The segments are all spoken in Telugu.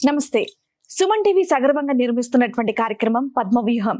నమస్తే. సుమన్ టీవీ సగర్వంగా నిర్మిస్తున్నటువంటి కార్యక్రమం పద్మవ్యూహం.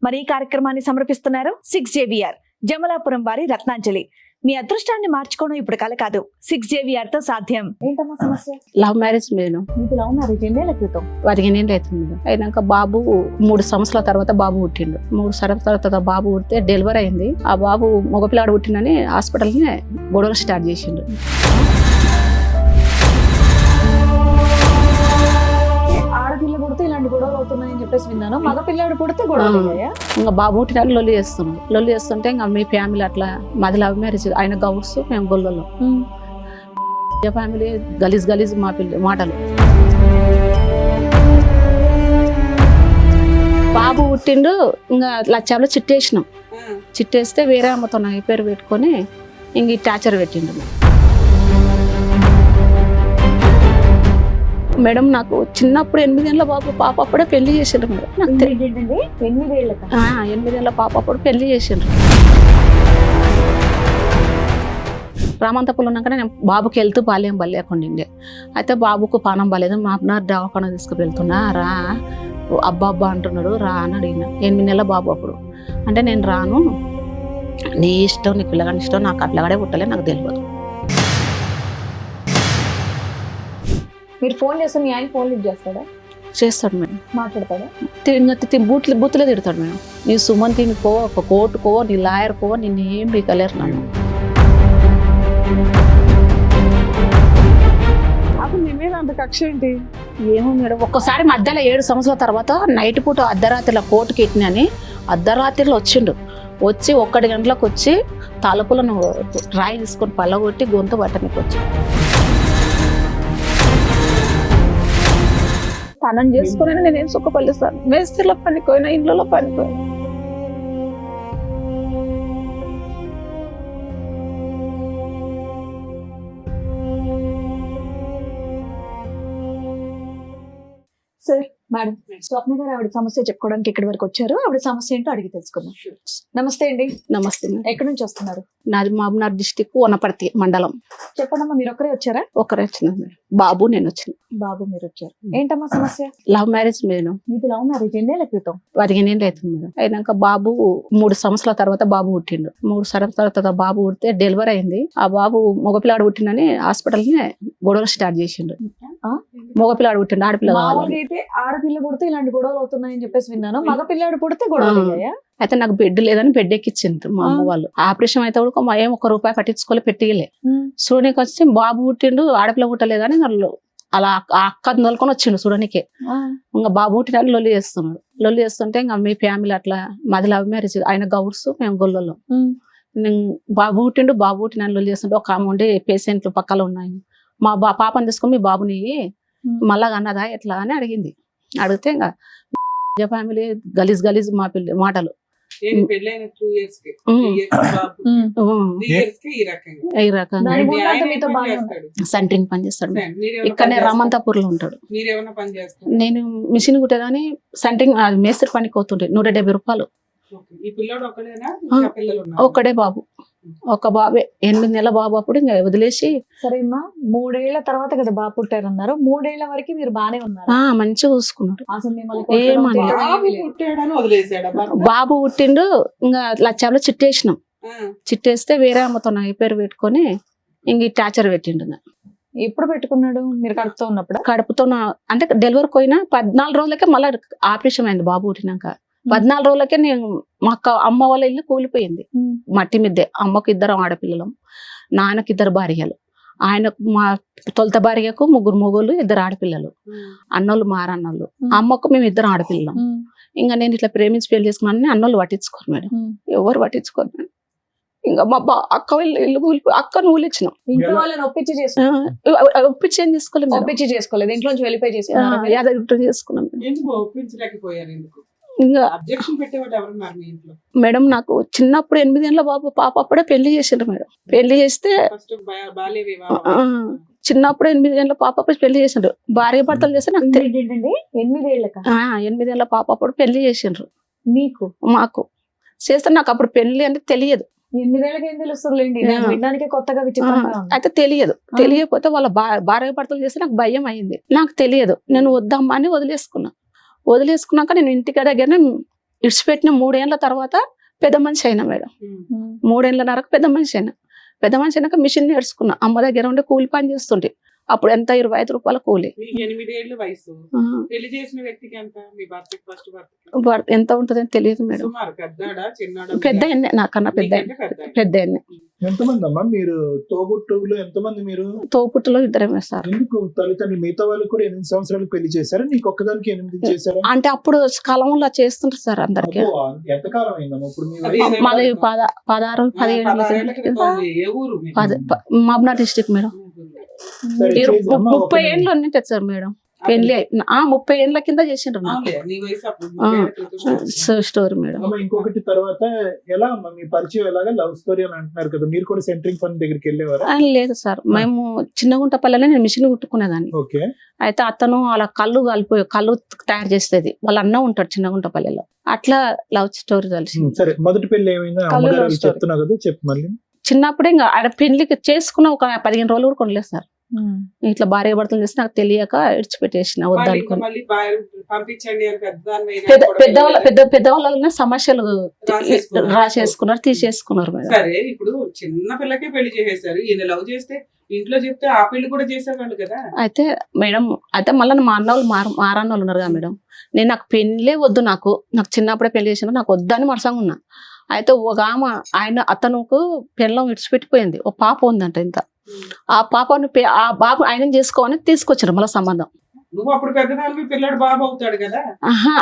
మరి ఈ కార్యక్రమాన్ని సమర్పిస్తున్నారు 6JVR జమలాపురం వారి రత్నాంజలి. మీ అదృష్టాన్ని మార్చుకోవడం ఇప్పుడు కల కాదు, 6JVR తో సాధ్యం. ఏంటమ్మా సమస్య? Love marriage madam. మీకు లవ్ మ్యారేజ్ ఎన్నేళ్ల క్రితం? 15 అవుతుంది మేడం. అయినాక బాబు 3 సంవత్సరాల తర్వాత బాబు పుట్టిండు. 3 సంవత్సరాల తర్వాత బాబు పుడితే డెలివరీ అయింది. ఆ బాబు మగపిల్లాడు పుట్టిందని హాస్పిటల్ని గొడవలు స్టార్ట్ చేసిండు. ఆడపిల్ల పుడితే ఇలాంటి గొడవలు అవుతున్నాయని చెప్పేసి విన్నాను. మగ పిల్లాడు పుడితే గొడవలు అయ్యాయా? ఇంకా బాబు పుట్టినాడు లొల్లి చేస్తున్నాడు. లొల్లి చేస్తుంటే ఇంకా మీ ఫ్యామిలీ అట్లా మాది లవ్ మ్యారేజ్, ఆయన గౌడ్స్ మేము గొల్లలో. ఫ్యామిలీ గలీజ్ గలీజ్ మా మాటలు. బాబు పుట్టిండు, ఇంకా లచ్చాలో చిట్టేసినాం. చిట్టేస్తే వేరే అమ్మతో నా పేరు పెట్టుకొని ఇంక ఈ టార్చర్ పెట్టిండు. మేడం నాకు చిన్నప్పుడు 8 ఏళ్ళ బాబు పాప అప్పుడే పెళ్లి చేసిండ్రు మేడం. నాకు 8 ఏళ్ళ పాప అప్పుడు పెళ్లి చేసిండ్రు. రామంతపూర్లో ఉన్నాక నేను బాబుకి వెళ్తూ బాల్యం బలేకుండిండే. అయితే బాబుకు పానం బాలేదు, మా అబ్బాయి దవాఖాన తీసుకువెళ్తున్నా, రా అబ్బా అబ్బా అంటున్నాడు, రా అని అడిగిన. 8 నెలల బాబు అప్పుడు. అంటే నేను రాను, నీ ఇష్టం, నీ పిల్లగాని ఇష్టం, నాకు ఆ పిల్లగాడే పుట్టలే, నాకు తెలియదు. మీరు ఫోన్ చేస్తే మీ ఆయన ఫోన్ లిఫ్ట్ చేస్తాడా? చేస్తాడు మేడం. మాట్లాడతాడా? బూతులే తిడతాడు మేడం. నీ సుమంతిని కో, ఒక కోర్టుకో, నీ లాయర్ కో, నిన్ను ఏం బీకలేరు నన్ను. అప్పుడు మీ మీద అంత కక్ష ఏంటి? ఏమో మేడం, ఒక్కసారి మధ్యలో 7 సంవత్సరాల తర్వాత నైట్ పూట అర్ధరాత్రిలో కోర్టుకి ఎక్కినని అర్ధరాత్రిలో వచ్చిండు. వచ్చి 1 గంటలకు వచ్చి తలుపులను రాయి తీసుకొని పళ్ళగొట్టి గొంతు పట్టనికి వచ్చి తనని చేసుకుని నేనేం సుఖపల్లిస్తాను. మేస్త్రిలో పనిపోయినా, ఇంట్లో పనిపోయినా. సార్, మేడం స్వప్న గారు ఆవిడ సమస్య చెప్పుకోవడానికి ఇక్కడి వరకు వచ్చారు. ఆవిడ సమస్య ఏంటో అడిగి తెలుసుకుందాం. నమస్తే అండి. నమస్తే మేడం. ఎక్కడి నుంచి వస్తున్నారు? నాది మహబూబ్నగర్ డిస్టిక్, వనపర్తి మండలం. చెప్పండమ్మా, మీరు ఒక్కరే వచ్చారా? ఒకరే వచ్చిన మేడం. బాబు నేను వచ్చిన. బాబు మీరు వచ్చారు. ఏంటమ్మా సమస్య? Love marriage madam. మీకు లవ్ మ్యారేజ్ ఎన్నేళ్ల క్రితం? 15 అవుతుంది మేడం. అయినాక బాబు 3 సంవత్సరాల తర్వాత బాబు పుట్టిండు. 3 సంవత్సరాల తర్వాత బాబు పుడితే డెలివరీ అయింది. ఆ బాబు మగపిల్లాడు పుట్టిందని హాస్పిటల్ని గొడవలు స్టార్ట్ చేసిండు. మగపిల్లాడు పుట్టిండు, ఆడపిల్ల కావాలి. అయితే ఆడపిల్ల పుడితే ఇలాంటి గొడవలు అవుతున్నాయని చెప్పేసి విన్నాను. మగ పిల్లాడు పుడితే గొడవలు అయ్యాయా? అయితే నాకు బెడ్ లేదని బెడ్ ఎక్కిచ్చిండ్రు మా అమ్మ వాళ్ళు. ఆపరేషన్ అయితే కూడా ఏం 1 రూపాయి పట్టించుకోలే, పెట్టియలే. చూడనికి వచ్చి బాబు పుట్టిండు, ఆడపిల్ల పుట్టలేదని వాళ్ళు అలా ఆ అక్క నోలుకొని వచ్చిండు చూడనికే. ఇంకా బాబు పుట్టినని లొల్లి చేస్తున్నాడు. లొల్లి చేస్తుంటే ఇంకా మీ ఫ్యామిలీ అట్లా మాది లవ్ మ్యారేజ్, ఆయన గౌడ్స్ మేము గొల్లలో. బాబు పుట్టినని లొల్లి చేస్తుంటే ఒక ఆమె ఉండి పేషెంట్లు పక్కలో ఉన్నాయి. మా పాపని తీసుకొని మీ బాబుని మళ్ళా అన్నదా ఎట్లా అని అడిగింది. అడిగితే ఇంకా ఫ్యామిలీ గలీజ్ గలీజ్ మా మాటలు. ఈ రకంగా సెంటరింగ్ పని చేస్తాడు. ఇక్కడనే రామంతాపూర్ లో ఉంటాడు. నేను మిషన్ కుట్టేదాని సెంటరింగ్ మేస్త్రి పనికి పోతుండే. 170 రూపాయలు. ఒక్కడే బాబు, ఒక బాబే. 8 నెలల బాబు అప్పుడు ఇంకా వదిలేసి. సరేమ్మా, 3 ఏళ్ల తర్వాత కదా బాబు పుట్టారన్నారు. 3 ఏళ్ల వరకు మీరు బానే ఉన్నారు, మంచిగా చూసుకున్నారు. బాబు పుట్టిండు, ఇంకా లచ్చాలో చిట్టేసినాం. చిట్టేస్తే వేరే అమ్మతో నా పేరు పెట్టుకొని ఇంక ఈ టార్చర్ పెట్టిండు. ఎప్పుడు పెట్టుకున్నాడు? మీరు కడుపుతో ఉన్నప్పుడు? కడుపుతో అంటే డెలివరీ పోయినా 14 రోజులకే మళ్ళీ ఆపరేషన్ అయింది. బాబు పుట్టినాక 14 రోజులకే నేను మా అమ్మ వాళ్ళ ఇల్లు కూలిపోయింది. మట్టి మిద్దే. అమ్మకు 2 ఆడపిల్లలం, నాన్నకి 2 భార్యలు. ఆయనకు మా తొలత భార్యకు 3 మొగోళ్ళు, 2 ఆడపిల్లలు. అన్నోళ్ళు మారన్నోళ్ళు. అమ్మకు మేము 2 ఆడపిల్లలం. ఇంకా నేను ఇట్లా ప్రేమించి పెళ్లి చేసుకున్నాను. అన్నోళ్ళు పట్టించుకోరు మేడం, ఎవరు పట్టించుకోరు మేడం. ఇంకా మా అక్క ఇల్లు కూలిపోయి అక్కను ఊలిచ్చినాం. ఇంట్లో వాళ్ళని ఒప్పించి ఒప్పించి ఏం చేసుకోలేదు. ఒప్పించి చేసుకోలేదు, ఇంట్లో నుంచి వెళ్ళిపోయి చేసుకున్నాం. యాదగిరి చేసుకున్నాం. ఇంకా మేడం నాకు చిన్నప్పుడు 8 ఏళ్ళ బాబు పాప అప్పుడే పెళ్లి చేసిండ్రు మేడం. పెళ్లి చేస్తే చిన్నప్పుడు 8 ఏళ్ళ పాప అప్పుడు పెళ్లి చేసిండ్రు. భార్య భర్తలు చేస్తే నాకు 8 ఏళ్ల 8 ఏళ్ళ పాప అప్పుడు పెళ్లి చేసిండ్రు. మీకు మాకు చేస్తే నాకు అప్పుడు పెళ్లి అంటే తెలియదు. 8 ఏం తెలుస్తుందిలేండి, నాకు వినడానికే కొత్తగా విచిత్రంగా ఉంది. అయితే తెలియకపోతే వాళ్ళ భార్య భర్తలు చేస్తే నాకు భయం అయింది. నాకు తెలియదు, నేను వద్దమ్మా అని వదిలేసుకున్నాక నేను ఇంటికి దగ్గర ఇడిచిపెట్టిన 3 ఏళ్ల తర్వాత పెద్ద మనిషి అయినా మేడం. 3 ఏళ్ళన్నరకు పెద్ద మనిషి అయినాక మిషన్ నేర్చుకున్నా. అమ్మ దగ్గర ఉండి కూలి పని చేస్తుంటే అప్పుడు ఎంత 25 రూపాయల కూలి. మీకు 8 ఏళ్ళ వయసు. పెళ్లి చేసిన వ్యక్తికి ఎంత? మీ భర్తకి ఫస్ట్ ఎంత ఉంటుందని తెలియదు మేడం. సుమారు పెద్దడా చిన్నడా? పెద్ద ఎన్నే, నాకన్నా పెద్ద ఎన్నే. ఎంతమంది అమ్మా మీరు తోబుట్టువులు? ఎంతమంది మీరు? తోపుట్టులో 2 సార్. ఎందుకు తల్లిదండ్రులు మిగతా వాళ్ళు కూడా 8 సంవత్సరాలకు పెళ్లి చేశారా? నీకు ఒక్కదానికి 8 చేశారా? అంటే అప్పుడు కాలంలో చేస్తుంటారు సార్ అందరికి. అబ్బో, ఎంతకాలం అయిందమ్మా ఇప్పుడు మీ అది వయసు? మళ్ళీ 16, 17 ఏ ఊరు మీది? Mahabubnagar district madam. సరే, చేసి అమ్మా, 30 ఏళ్ళు ఉన్నట్టు సార్ మేడం పెళ్లి. 30 ఏళ్ళ కింద చేసిండ్రు నాకు అవునులే, నీ వయసు అప్పుడు 30 ఏళ్ల క్రితం. Story madam. అమ్మా, ఇంకొకటి తర్వాత ఎలా అమ్మా మీ పరిచయం ఎలాగా? లవ్ స్టోరీ అని అంటున్నారు కదా, మీరు కూడా సెంట్రింగ్ పని దగ్గరికి వెళ్ళేవారా? లేదు సార్, మేము చిన్నగుంటపల్లెలో నేను మిషన్ కుట్టుకునేదాన్ని. ఓకే. అయితే అతను అలా కళ్ళు తయారు చేసేది, వాళ్ళ అన్న ఉంటాడు చిన్నగుంటపల్లెలో. అట్లా లవ్ స్టోరీ కలిసి. సరే, మొదటి పెళ్లి ఏమైందా? కళ్ళు అమ్మగారు love అవి story. చెప్తున్నావు కదా, చెప్పు మళ్ళీ. చిన్నప్పుడే ఇంకా ఆడ పెళ్లికి చేసుకున్న ఒక 15 రోజులు కూడా కొనలేదు సార్. ఇట్లా భార్య భర్తలు చేసి నాకు తెలియక ఇడిచిపెట్టేసిన వద్దనుకుని. మళ్ళీ పంపించండి అని పెద్దవాళ్ళ సమస్యలు రాసేసుకున్నారు, తీసేసుకున్నారు మేడం. సరే, ఇప్పుడు చిన్న పిల్లకే పెళ్లి చేసేసారు. ఈయన లవ్ చేస్తే ఇంట్లో చెప్తే ఆ పెళ్లి కూడా చేసేవాళ్ళు కదా. అయితే మేడం, అయితే మళ్ళీ మా అన్న వాళ్ళు మారన్న వాళ్ళు ఉన్నారు కదా మేడం. నాకు పెళ్ళే వద్దు, నాకు చిన్నప్పుడే పెళ్లి చేసిన, నాకు వద్దని మరసంగా ఉన్నా. అయితే ఒక అతనుకు పెళ్ళం విడిచిపెట్టిపోయింది, ఒక పాప ఉందంట. ఇంత ఆ పాపను ఆ బాబు ఆయన చేసుకోవాలని తీసుకొచ్చారు మళ్ళీ సంబంధం. నువ్వు అప్పుడు పెద్దదానివి, పిల్లడు బాబు అవుతాడు కదా. ఆహా,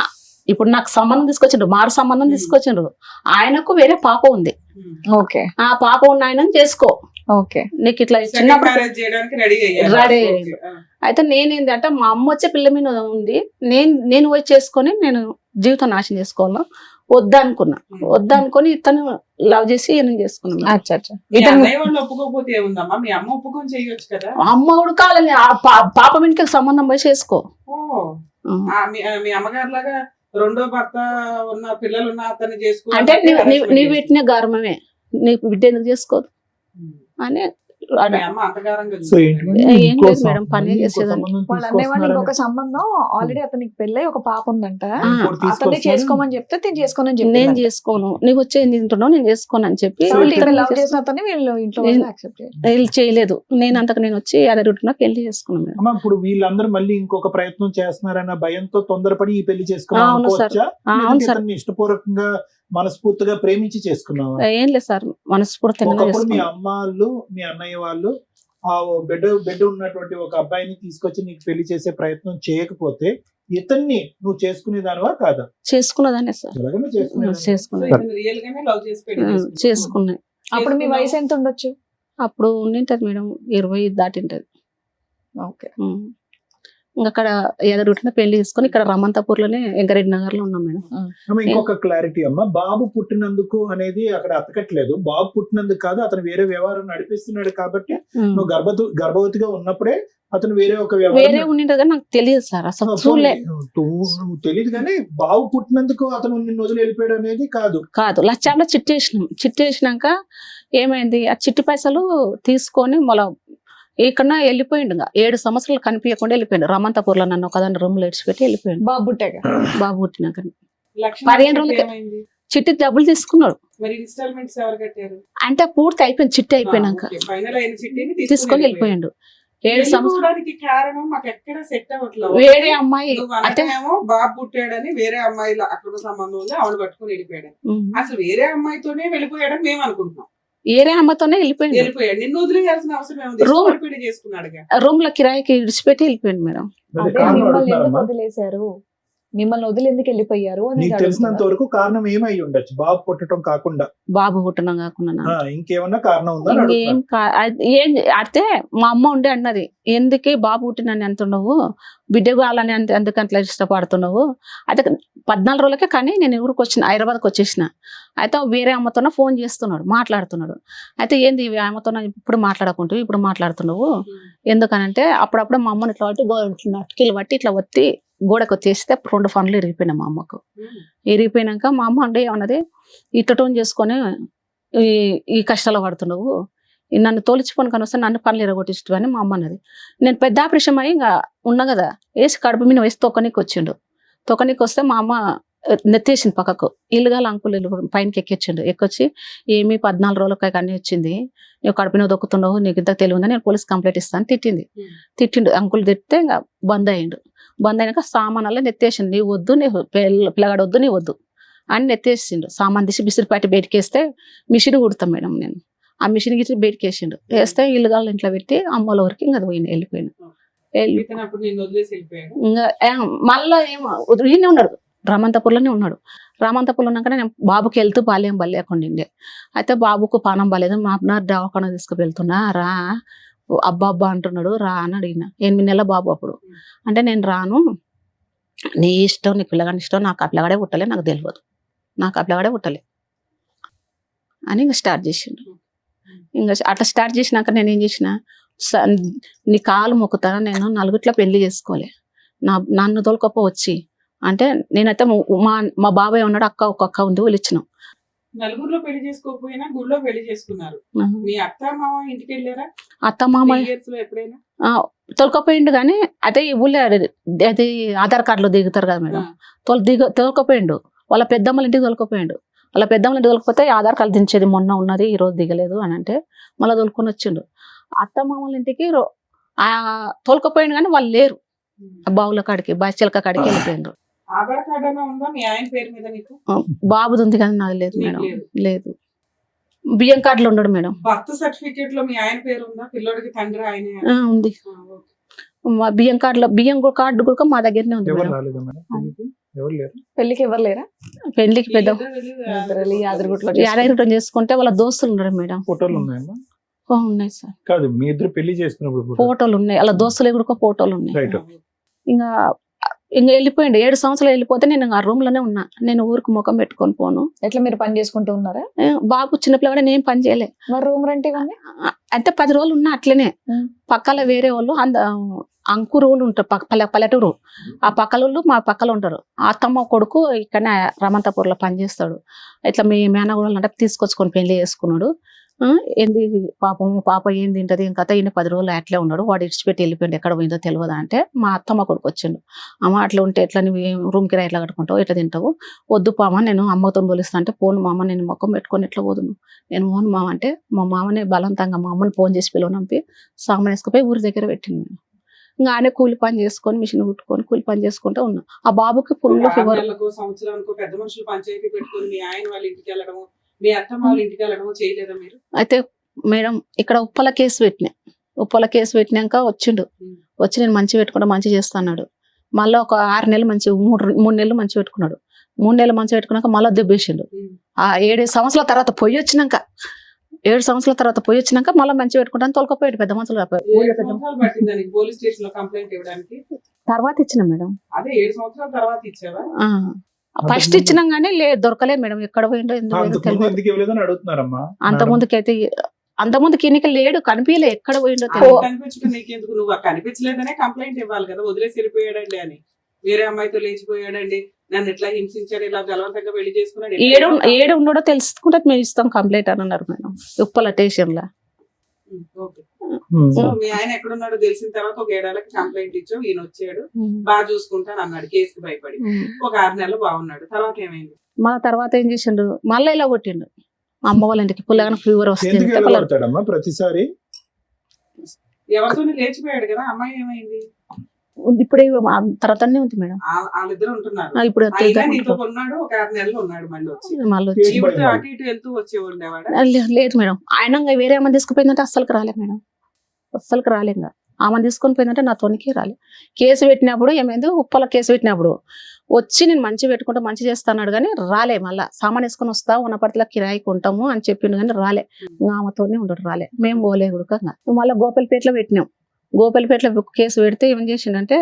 ఇప్పుడు నాకు సంబంధం తీసుకొచ్చిండ్రు, మారు సంబంధం తీసుకొచ్చిండ్రు. ఆయనకు వేరే పాప ఉంది. ఓకే. ఆ పాప ఉన్న ఆయన చేసుకో, ఓకే, నీకు ఇట్లా Second చిన్నప్పుడు marriage చేయడానికి రెడీ అయ్యారు. రెడీ ఓకే, అయ్యారు. అయితే నేనేంటంటే మా అమ్మ వచ్చే పిల్ల మీద ఉంది, నేను పోయి చేసుకొని నేను జీవితం నాశనం చేసుకోవాలా వద్దనుకొని ఇతను లవ్ చేసి ఈయన చేసుకున్నాను. మీ అన్నయ్య వాళ్ళు ఒప్పుకోకపోతే ఏముందమ్మా? మీ అమ్మ ఒప్పుకొని చేయొచ్చు కదా. అమ్మ ఉడకాలని పాప ఇంటికి సంబంధం పోయి చేసుకో. మీ అమ్మగారు లాగా రెండో భర్త ఉన్న పిల్లలు ఉన్న అతన్ని చేసుకో అంటే నీ పెట్టిన గర్వమే, నీ బిడ్డ ఎందుకు చేసుకోదు అని. మీ అమ్మ అంతగారంగా సో చూసింది. ఏం లేదు మేడం, పని చేసేదాన్ని. వాళ్ళ అన్నయ్య వాళ్ళు ఇంకొక సంబంధం ఆల్రెడీ అతనికి పెళ్ళై ఒక పాప ఉందంట, అతన్ని చేసుకోమని చెప్తే తిని చేసుకోనని చెప్పి నేను చేసుకోను, నీకు వచ్చే తింటున్నావు, నేను చేసుకోను అని చెప్పి లవ్ చేసిన అతన్ని వీళ్ళు ఇంట్లో యాక్సెప్ట్ చేయాలి. వీళ్ళు చేయలేదు. నేను అంతకు నేను వచ్చి అదే రూట్ పెళ్లి చేసుకున్నాను. అమ్మా, ఇప్పుడు వీళ్ళందరూ మళ్ళీ ఇంకొక ప్రయత్నం చేస్తున్నారన్న భయంతో తొందరపడి ఈ పెళ్లి చేసుకున్నావు అవును సార్. అనుకోవచ్చా? అవును లేదంటే సార్. ఇతన్ని ఇష్టపూర్వకంగా మనస్ఫూర్తిగా ప్రేమించి చేసుకున్నావా? ఏం లేదు సార్, మనస్ఫూర్తిగా ఒకప్పుడు మీ చేసుకున్నాను. అమ్మ వాళ్ళు మీ అన్నయ్య వాళ్ళు ఆ బిడ్డ ఉన్నటువంటి ఒక అబ్బాయిని తీసుకొచ్చి నీకు పెళ్లి చేసే ప్రయత్నం చేయకపోతే ఇతన్ని నువ్వు చేసుకునేదానివా కాదా? చేసుకున్నదానే సార్, ఎలాగైనా చేసుకునేదానివా? చేసుకున్నా ఇతను రియల్ గానే లవ్ చేసి పెళ్లి చేసుకున్నాడు. చేసుకున్నాయి. అప్పుడు మీ వయసు ఎంత ఉండొచ్చు? అప్పుడు ఉండింటది మేడం, 20 దాటింటది. ఓకే. ఇంకా అక్కడ ఎదరుట్టిన పెళ్లి తీసుకొని ఇక్కడ రమంతాపూర్ లోనే వెంకరెడ్డి నగర్ లో ఉన్నాం మేడం. అమ్మ, ఇంకొక క్లారిటీ అమ్మా, బాబు పుట్టినందుకు అనేది అక్కడ అతకట్లేదు. బాబు పుట్టినందుకు కాదు, అతను వేరే వ్యవహారం నడిపిస్తున్నాడు కాబట్టి నువ్వు గర్భవతిగా ఉన్నప్పుడే అతను వేరే ఒక వేరే వ్యవహారం ఉండింటది కానీ నాకు తెలియదు సార్, అసలు చూడలే. నువ్వు తెలియదు కానీ బాబు పుట్టినందుకు అతను నిన్ను వదిలి వెళ్ళిపోయాడు అనేది కాదు. లక్షల్లో చిట్టేసినాక ఏమైంది, ఆ చిట్టి పైసలు తీసుకొని మళ్ళీ ఇక్కడ వెళ్ళిపోయిండు. 7 సంవత్సరాలు కనిపించకుండా వెళ్ళిపోయిండు. రమంతాపూర్ లో నన్ను ఒకదాన్ని రూమ్ లో ఇడిచిపెట్టి వెళ్ళిపోయిండు. బాబు పుట్టాక బాబు పుట్టినాక లక్ష్మీ 15 రోజులకి ఏమైంది? చిట్టి డబ్బులు తీసుకున్నాడు. మరి ఇన్స్టాల్మెంట్స్ ఎవరు కట్టారు? అంటే పూర్తి అయిపోయింది, చిట్టి అయిపోయినాక ఫైనల్ అయిన చిట్టిని తీసుకొని వెళ్ళిపోయాడు. 7 సంవత్సరాలు వెళ్ళిపోవడానికి కారణం మాకు ఎక్కడ సెట్ అవ్వట్లేదు. వేరే అమ్మాయి అంటే అంటే బాబు పుట్టాడని వేరే అమ్మాయిల అక్కడ సంబంధం ఉంది, ఆవిడ పట్టుకుని వెళ్ళిపోయాడు. అసలు వేరే అమ్మాయితోనే వెళ్ళిపోయాడని మేము అనుకుంటున్నాం. వేరే అమ్మతోనే వెళ్ళిపోయిండు. వెళ్ళిపోయాడు, నిన్ను వదిలేయాల్సిన అవసరం ఏముంది? Room- ఇష్టపడి పెళ్లి చేసుకున్నాడుగా. రూమ్ లో కిరాయికి ఇడిచిపెట్టి వెళ్ళిపోయింది మేడం. అదే అదే కారణం మిమ్మల్ని ఎందుకు అడుగుతున్నారమ్మా. వదిలేశారు, మిమ్మల్ని వదిలి ఎందుకు వెళ్ళిపోయారు అని నీకు తెలిసినంత వరకు కారణం ఏమై ఉండొచ్చు? బాబు పుట్టడం కాకుండా బాబు పుట్టడం కాకుండా ఇంకేమన్నా కారణం ఉందా అని ఇంకేం ఏం అయితే మా అమ్మ ఉండే అన్నది, ఎందుకే బాబు పుట్టినని అంటున్నావు, బిడ్డ కావాలని ఎందుకు అట్లా ఇష్టపడుతున్నావు. అయితే 14 రోజులకే కానీ నేను ఊరికి వచ్చిన, హైదరాబాద్కి వచ్చేసిన. అయితే వేరే అమ్మతోనే ఫోన్ చేస్తున్నాడు, మాట్లాడుతున్నాడు. అయితే ఏంది అమ్మతో ఇప్పుడు మాట్లాడుకుంటూ ఇప్పుడు మాట్లాడుతున్నావు ఎందుకనంటే, అప్పుడప్పుడు మా అమ్మని ఇట్లా బట్టి అటుకీలు బట్టి ఇట్లా ఒత్తి గోడకు వచ్చేస్తే 2 ఫన్లు ఇరిగిపోయినాయి మా అమ్మకు. ఇరిగిపోయినాక మా అమ్మ అంటే ఏమన్నది, ఇట్టటోన్ చేసుకొని ఈ కష్టాలు పడుతున్నావు, నన్ను తోలిచుకొని కానీ వస్తే నన్ను పనులు ఎరగొట్టిస్తు అని మా అమ్మ అన్నది. నేను పెద్ద ఆపరేషన్ అయ్యి ఇంకా ఉన్నా కదా, వేసి కడుపు మీద వేసి తొక్కనీకి వచ్చిండు. తొక్కనీకి వస్తే మా అమ్మ నెత్తేసింది పక్కకు. ఇల్లుగాల అంకులు పైనకి ఎక్కిచ్చిండు. ఎక్కొచ్చి ఏమి 14 రోజులకి అన్నీ వచ్చింది, నువ్వు కడుపున దొక్కుతున్నావు, నీకు ఇంత తెలియదు, నేను పోలీస్ కంప్లైంట్ ఇస్తాను తిట్టిండు. అంకులు తిట్టితే ఇంకా బంద్ అయ్యిండు. బంద్ అయినాక సామాన్లలో నెత్తేసిండు. నీ వద్దు, నీ పిల్లగాడు వద్దు, నీ వద్దు అని నెత్తేసిండు. సామాన్ తీసి బిసిరిపాటి బయటకేస్తే మిషన్ కుడతాం మేడం నేను. ఆ మిషన్ గిట్టి బయటకేసిండు. వేస్తే ఇల్లుగాల ఇంట్లో పెట్టి అమ్మల వరకు ఇంకా అది వెళ్ళిపోయినా. ఇంకా మళ్ళా ఏమో ఈయనే ఉన్నాడు, రామంతపూర్లోనే ఉన్నాడు. రామంతపూర్లో ఉన్నాక నేను బాబుకి వెళ్తూ బాల్యం బలేకుండిండే. అయితే బాబుకు పానం బాలేదు, మా అన్న దవాఖాన తీసుకువెళ్తున్నా, రా అబ్బా అంటున్నాడు, రా అని అడిగిన. 8 నెలల బాబు అప్పుడు. అంటే నేను రాను, నీ ఇష్టం, నీ పిల్లగాని ఇష్టం, నాకు ఆ పిల్లగాడే పుట్టలే, నాకు తెలియదు, నాకు ఆ పిల్లగాడే పుట్టలే అని ఇంకా స్టార్ట్ చేసిండు. ఇంకా అట్లా స్టార్ట్ చేసినాక నేను ఏం చేసిన, నీ కాలు మొక్కుతాను, నేను నలుగుట్ల పెళ్లి చేసుకోలే, నన్ను తోలుకొప్ప వచ్చి అంటే నేనైతే మా బాబాయ్ ఉన్నాడు, ఒక అక్క ఉంది, వాళ్ళు ఇచ్చినాం. నలుగురిలో పెళ్లి చేసుకోకపోయినా గుడిలో పెళ్లి చేసుకున్నారు. మీ అత్త మామ ఇంటికి వెళ్ళారా? అత్త మామ ఎప్పుడైనా తొలకపోయిండు కానీ అదే ఊళ్ళో అది ఆధార్ కార్డులో దిగుతారు కదా మేడం, తొలకపోయిండు. వాళ్ళ పెద్దమ్మల ఇంటికి తొలకపోయిండు. వాళ్ళ పెద్దమ్మల ఇంటికి తొలకపోతే ఆధార్ కార్డు దించేది మొన్న ఉన్నది, ఈ రోజు దిగలేదు అని అంటే మళ్ళీ తొలుకొని వచ్చిండు. అత్త మామల ఇంటికి తోలుకపోయిండు కానీ వాళ్ళు లేరు. బావుల కాడికి బాచిలక కాడికి వెళ్ళిపోయిండ్రు. ఆధార్ కార్డు అయినా ఉందా మీ ఆయన పేరు మీద? నీకు బాబుది ఉంది కానీ నాది లేదు మేడం. లేదు. బియ్యం కార్డులో ఉండడు మేడం. బర్త్ సర్టిఫికేట్ లో మీ ఆయన పేరు ఉందా? పిల్లోడికి తండ్రి ఆయన ఉంది. బియ్యం కార్డు కూడా మా దగ్గరనే ఉంది. పెళ్లికి ఎవరు లేరా? పెళ్లికి పెద్ద యాదగిరిగుట్టం చేసుకుంటే వాళ్ళ దోస్తులు ఉన్నారు మేడం. ఫోటోలు ఉన్నాయమ్మా? ఉన్నాయి సార్. కాదు, మీ ఇద్దరు పెళ్లి చేసుకున్నప్పుడు ఫోటోలు ఉన్నాయి, వాళ్ళ దోస్తులు కూడా ఫోటోలు ఉన్నాయి. ఇంకా వెళ్ళిపోయిండు. 7 సంవత్సరాలు వెళ్ళిపోతే నేను ఆ రూమ్ లోనే ఉన్నా. నేను ఊరికి ముఖం పెట్టుకొని పోను. ఎట్లా మీరు పని చేసుకుంటూ ఉన్నారా? బాబు చిన్నపిల్ల నేను పని చేయలే. మరి రూమ్ రెంట్ అంటే 10 రోజులు ఉన్నా అట్లనే. పక్కల వేరే వాళ్ళు అంకురు ఉంటారు, పల్లెటూరు. ఆ పక్కల మా పక్కల ఉంటారు. అత్తమ్మ కొడుకు ఇక్కడనే రమంతపూర్లో పనిచేస్తాడు. ఇట్లా మీ మేనగోడలు అంటే తీసుకొచ్చుకొని పెళ్లి చేసుకున్నాడు. ఏంది పాప ఏం తింటది ఇంకా 10 రోజులు అట్లే ఉన్నాడు. వాడు ఇడిచిపెట్టి వెళ్ళిపోయింది, ఎక్కడ పోయిందో తెలియదా అంటే మా అత్తమ్మ కొడుకు వచ్చిండు. అమ్మ అట్లా ఉంటే ఎట్లా నువ్వు రూమ్ కిరా ఎట్లా కట్టుకుంటావు, ఎట్లా తింటావు, వద్దు పామ నేను అమ్మతో పోలిస్తా అంటే పోను మామ, నేను మొక్కం పెట్టుకొని ఎట్లా పోదును, నేను పోను మామ అంటే మా మామని బలవంతంగా మా అమ్మని ఫోన్ చేసి పిలువనంపి సామాన్ వేసుకుపోయి ఊరి దగ్గర పెట్టింది. నేను ఇంకా ఆయన కూలి పని చేసుకొని మిషన్ కుట్టుకొని కూలి పని చేసుకుంటూ ఉన్నా. ఆ బాబుకి ఫుల్ ఫీవర్. సంవత్సరానికి పెద్ద మనుషులు పంచాయతీ పెట్టుకొని మీ ఆయన వాళ్ళ ఇంటికి వెళ్ళడము, మీ అత్తమ్మ వాళ్ళ ఇంటికి వెళ్ళడము చేయలేదా మీరు? అయితే మేడం ఇక్కడ ఉప్పల కేసు పెట్టినాక వచ్చిండు. వచ్చి నేను మంచి పెట్టుకుంటా, మంచి చేస్తాడు. మళ్ళీ ఒక 6 నెలలు మంచి 3 నెలలు మంచి పెట్టుకున్నాడు. 3 నెలలు మంచి పెట్టుకున్నాక మళ్ళీ దెబ్బేసిండు. ఆ 7 సంవత్సరాల తర్వాత పోయి వచ్చినాక 7 సంవత్సరాల తర్వాత పోయి వచ్చినాక మళ్ళీ మంచి పెట్టుకుంటాను తోలుకపోయాడు. పెద్ద మనుషులు పోలీస్ స్టేషన్ లో కంప్లైంట్ ఇవ్వడానికి తర్వాత ఇచ్చిన మేడం. అదే 7 సంవత్సరాల తర్వాత ఇచ్చావా? ఫస్ట్ ఇచ్చినాం కానీ దొరకలేదు మేడం, ఎక్కడ పోయిండో అంత ముందుకి ఎన్నిక లేడు, కనిపించలే, ఎక్కడ పోయిండో కనిపించడం నీకెందుకు? నువ్వు కనిపించలేదనే కంప్లైంట్ ఇవ్వాలి కదా, వదిలేసి వెళ్ళిపోయాడండి అని, వేరే అమ్మాయితో లేచిపోయాడండి, నన్ను ఎట్లా హింసించాడు, ఇలా బలవంతంగా పెళ్లి చేసుకున్నాడు, ఏడు ఉన్నాడో తెలుసుకుంటే మేము ఇస్తాం కంప్లైంట్ అని అన్నారు మేడం ఉప్పల స్టేషన్ లో. సో మీ ఆయన ఎక్కడున్నాడో తెలిసిన తర్వాత ఒక 7 ఏళ్ళకి కంప్లైంట్ ఇచ్చావు, ఈయన వచ్చాడు బాగా చూసుకుంటాను అన్నాడు, కేసుకి భయపడి. ఒక 6 నెలలు బాగున్నాడు, తర్వాత ఏమైంది? మళ్ళీ తర్వాత ఏం చేసిండు, మళ్ళీ ఇలా కొట్టిండు. అమ్మ వాళ్ళ ఇంటికి పుల్లగా ఫీవర్ వస్తుంది ప్రతిసారి. ఎవరితో లేచిపోయాడు కదా, అమ్మాయి ఏమైంది? ఇప్పుడే తర్వాతనే ఉంది మేడం. వాళ్ళిద్దరు ఉంటున్నారు. ఇప్పుడు ఉన్నాడు, ఒక 6 నెలలు ఉన్నాడు, మళ్ళీ వచ్చి అటు ఇటు వెళ్తూ వచ్చి ఉండేవాడు. లేదు మేడం, ఆయన వేరే అమ్మ తీసుకుపోయిందంటే అస్సలుకి రాలేదు మేడం, అస్సలుకి రాలేదు. ఆమె తీసుకొని పోయిందంటే నా తోనికి రాలే. కేసు పెట్టినప్పుడు ఏమైంది, ఉప్పల కేసు పెట్టినప్పుడు వచ్చి నేను మంచి పెట్టుకుంటా మంచి చేస్తాడు కానీ రాలే. మళ్ళీ సామాన్ వేసుకొని వస్తా ఉన్నపట్ల కిరాయికి ఉంటాము అని చెప్పిండు కానీ రాలే. ఆమెతోనే ఉండడు, రాలే. మేము పోలే ఉడకంగా. మళ్ళీ గోపాలపేటలో పెట్టినాం. గోపాలపేటలో కేసు పెడితే ఏం చేసిండంటే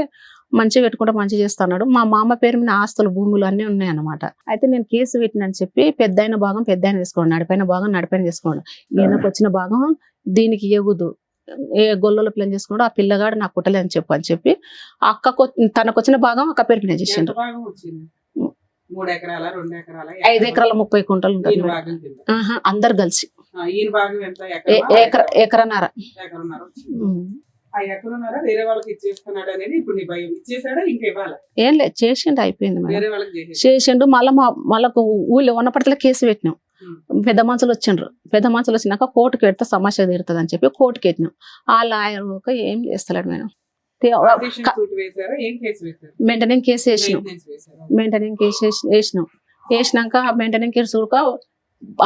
మంచి పెట్టుకుంటా మంచి చేస్తున్నాడు. మా మామ పేరు మీద ఆస్తులు భూములు అన్నీ ఉన్నాయన్నమాట. అయితే నేను కేసు పెట్టినని చెప్పి పెద్దయిన భాగం పెద్ద ఆయన తీసుకోండి, నడిపైన భాగం నడిపైన తీసుకోండి, ఈయనకు వచ్చిన భాగం దీనికి ఇవ్వదు, ఏ గొల్లలో పిల్లని చేసుకున్నాడో ఆ పిల్లగాడు నాకు కుట్టలే అని చెప్పి ఆ అక్కకు తనకు వచ్చిన భాగం అక్క పేరు మీద ఎంత చేసిండు. భాగం వచ్చింది? 3 ఎకరాల 2 ఎకరాల 5 ఎకరాల 30 కుంటలు ఉంటుంది ఈయన మేడం. భాగం కింద. ఆహా, అందరు కలిసి ఈయన భాగం ఎంత? ఎకరన్నర. ఎకరన్నర వచ్చింది. ఆ ఎకరన్నర వేరే వాళ్ళకి ఇచ్చేస్తున్నాడు అనేది ఇప్పుడు నీ భయం. ఇచ్చేసాడా ఇంకా ఇవ్వాలా? ఏం లేదు, చేసిండు అయిపోయింది మేడం. వేరే వాళ్ళకి చేసేసి చేసిండు. మళ్ళా ఊళ్ళో ఉన్నప్పటిలో కేసు పెట్టినాం. పెద్ద మనుషులు వచ్చిండ్రు. పెద్ద మనుషులు వచ్చినాక కోర్టుకి పెడితే సమస్య తీరుతుంది అని చెప్పి కోర్టుకి పెట్టినాం. ఆ లాయర్ ఏం చేస్తలేడు మేడం. Partition suit వేశారా? ఏం కేసు వేశారు? మెయింటెనింగ్ కేసు వేసినాం. Maintenance వేశారా? మెయింటెనింగ్ కేసు వేసినాక ఆ మెయింటెనింగ్ కేసు చూడక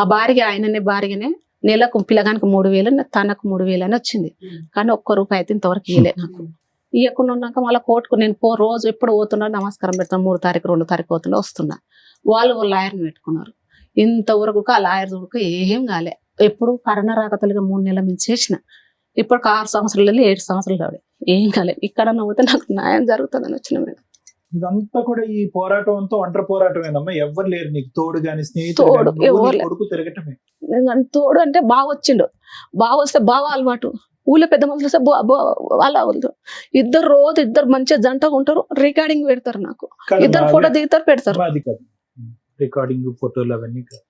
ఆ భార్యనే నెలకు పిల్లగానికి 3,000 తనకు 3,000 అని వచ్చింది. కానీ ఒక్క రూపాయి అయితే ఇంతవరకు ఇవ్వలే నాకు. ఇవ్వకుండా ఉన్నాక మళ్ళీ కోర్టుకు నేను రోజు ఎప్పుడు పోతున్నా నమస్కారం పెడతాను. 3 తారీఖు 2 తారీఖు పోతున్నా వస్తున్నా. వాళ్ళు లాయర్ని పెట్టుకున్నారు. ఇంతవరకు ఆ లాయర్ చూడక ఏం కాలే. ఎప్పుడు కరోనా రాకతలుగా 3 నెలల మించి చేసిన. ఇప్పుడు 6 సంవత్సరాలు 7 సంవత్సరాలు కావాలి, ఏం కాలేదు. ఇక్కడ పోతే నాకు న్యాయం జరుగుతుందని వచ్చిన మేడం. ఇదంతా కూడా ఈ పోరాటం అంతా ఒంటరి పోరాటమేనమ్మా. ఎవరు లేరు నీకు తోడు గాని, స్నేహితుడు తోడు గాని, నువ్వు ఎవరు నీ లేరు. కొడుకు తిరగటమే. తోడు అంటే బాగా వచ్చిండు. బాగా వస్తే బాగా అలవాటు. ఊళ్ళో పెద్ద మనుషులు వస్తే వాళ్ళ ఇద్దరు మంచిగా జంటగా ఉంటారు. రికార్డింగ్ పెడతారు నాకు. కాదు, ఇద్దరు నాది- ఫోటో దిగుతారు, పెడతారు. అది కాదు రికార్డింగ్ ఫోటోలు అవన్నీ కాదు.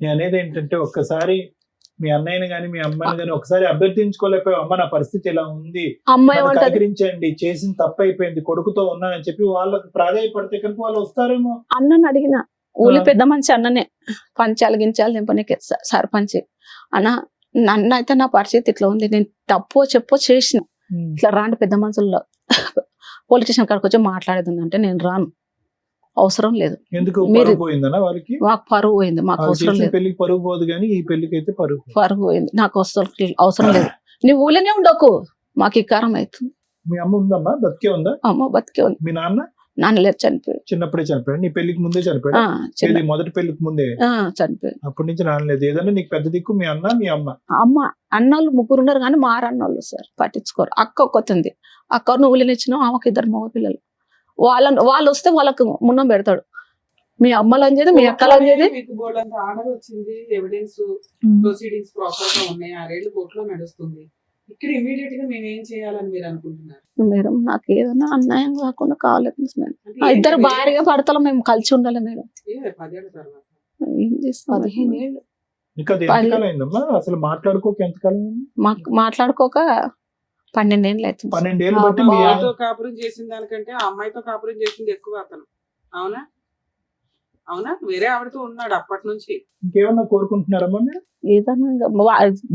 నేను అనేది ఏంటంటే ఒక్కసారి మీ అన్నయ్యని గాని మీ అమ్మని గాని ఒకసారి అభ్యర్థించుకోలేకపోయావు. అమ్మ నా పరిస్థితి ఇలా ఉంది, అమ్మాయి నన్ను ఏమంటది, కనికరించండి, చేసిన తప్పు అయిపోయింది, కొడుకుతో ఉన్నానని చెప్పి వాళ్ళకి ప్రాధాయపడితే కనుక వాళ్ళు వస్తారేమో. అన్నని అడిగిన. ఊళ్ళో పెద్ద మనిషి అన్ననే పంచాలు గించాలు నింపనికే సర్పంచ్ అన్న. నన్ను అయితే నా పరిస్థితి ఇట్లా ఉంది, నేను తప్పో చెప్పో చేసిన, ఇట్లా రాండి పెద్ద మనుషుల్లో పోలీస్ స్టేషన్ కాడికి వచ్చి మాట్లాడేది అంటే నేను రాను, అవసరం లేదు. ఎందుకు మీరు- పరువు పోయిందనా వాళ్ళకి? మాకు పరువు పోయింది, మాకు వాళ్ళు అవసరం చేసిన లేదు. పెళ్లికి పరువు పోదు కానీ ఈ పెళ్లికి అయితే పరువు. పరువు పోయింది, నాకు అవసరం లేదు. నువ్వు ఊళ్ళోనే ఉండకు, మాకు ఈ కారం అవుతుంది. మీ అమ్మ ఉందమ్మా? బతికే ఉందా? అమ్మ బతికే ఉంది. మీ నాన్న నాన్న లేరు, చనిపోయాడు. చిన్నప్పుడే చనిపోయాడు? నీ పెళ్లికి ముందే చనిపోయాడు? చిన్న మొదటి పెళ్లికి ముందే? చనిపోయాడు. అప్పటి నుంచి నాన్నలేదు. ఏదన్నా నీకు పెద్ద దిక్కు మీ అన్న మీ అమ్మ? అమ్మ అన్నోళ్ళు 3 ఉన్నారు కానీ మారన్నోళ్ళు సార్ పట్టించుకోరు. అక్క ఒక్కతుంది. అక్క నువ్వులు ఇచ్చినావు, ఆమెకు 2 మగ పిల్లలు. వాళ్ళు వస్తే వాళ్ళకు మున్నం పెడతాడు. మీ అమ్మలు అని మీ అక్కలు అని మీకు బోర్డు అంతా ఆర్డర్ వచ్చింది, ఎవిడెన్స్ ప్రొసీడింగ్స్ ప్రాపర్ గా ఉన్నాయి, 6 ఏళ్ళు కోర్టులో నడుస్తుంది. ఇక్కడ ఇమీడియట్ గా మేము ఏం చేయాలని మీరు అనుకుంటున్నారు? మేడం నాకు ఏదైనా అన్యాయం కాకుండా కావాలి మేడం. అంటే ఆ ఇద్దరు ఏంటి? భార్యగా భర్తలు మేము కలిసి ఉండాలి మేడం. 10 ఏళ్ల తర్వాత ఏం చేస్తాం? 15 ఏళ్ళు. ఇంకా అది ఎంతకాలం అయిందమ్మా? అసలు మాట్లాడుకోక ఎంతకాలం అయింది? మాట్లాడుకోక 12 ఏళ్ళు అవుతుంది. 12 ఏళ్ళు బట్టి మీ బావతో కాపురం చేసిన దానికంటే ఆ అమ్మాయితో కాపురం చేసింది ఎక్కువ అతను. అవునా? వేరే ఆవిడతో ఉన్నాడు అప్పటి నుంచి. ఇంకేమన్నా కోరుకుంటున్నారమ్మా మీరు? ఏదైనా ఇంకా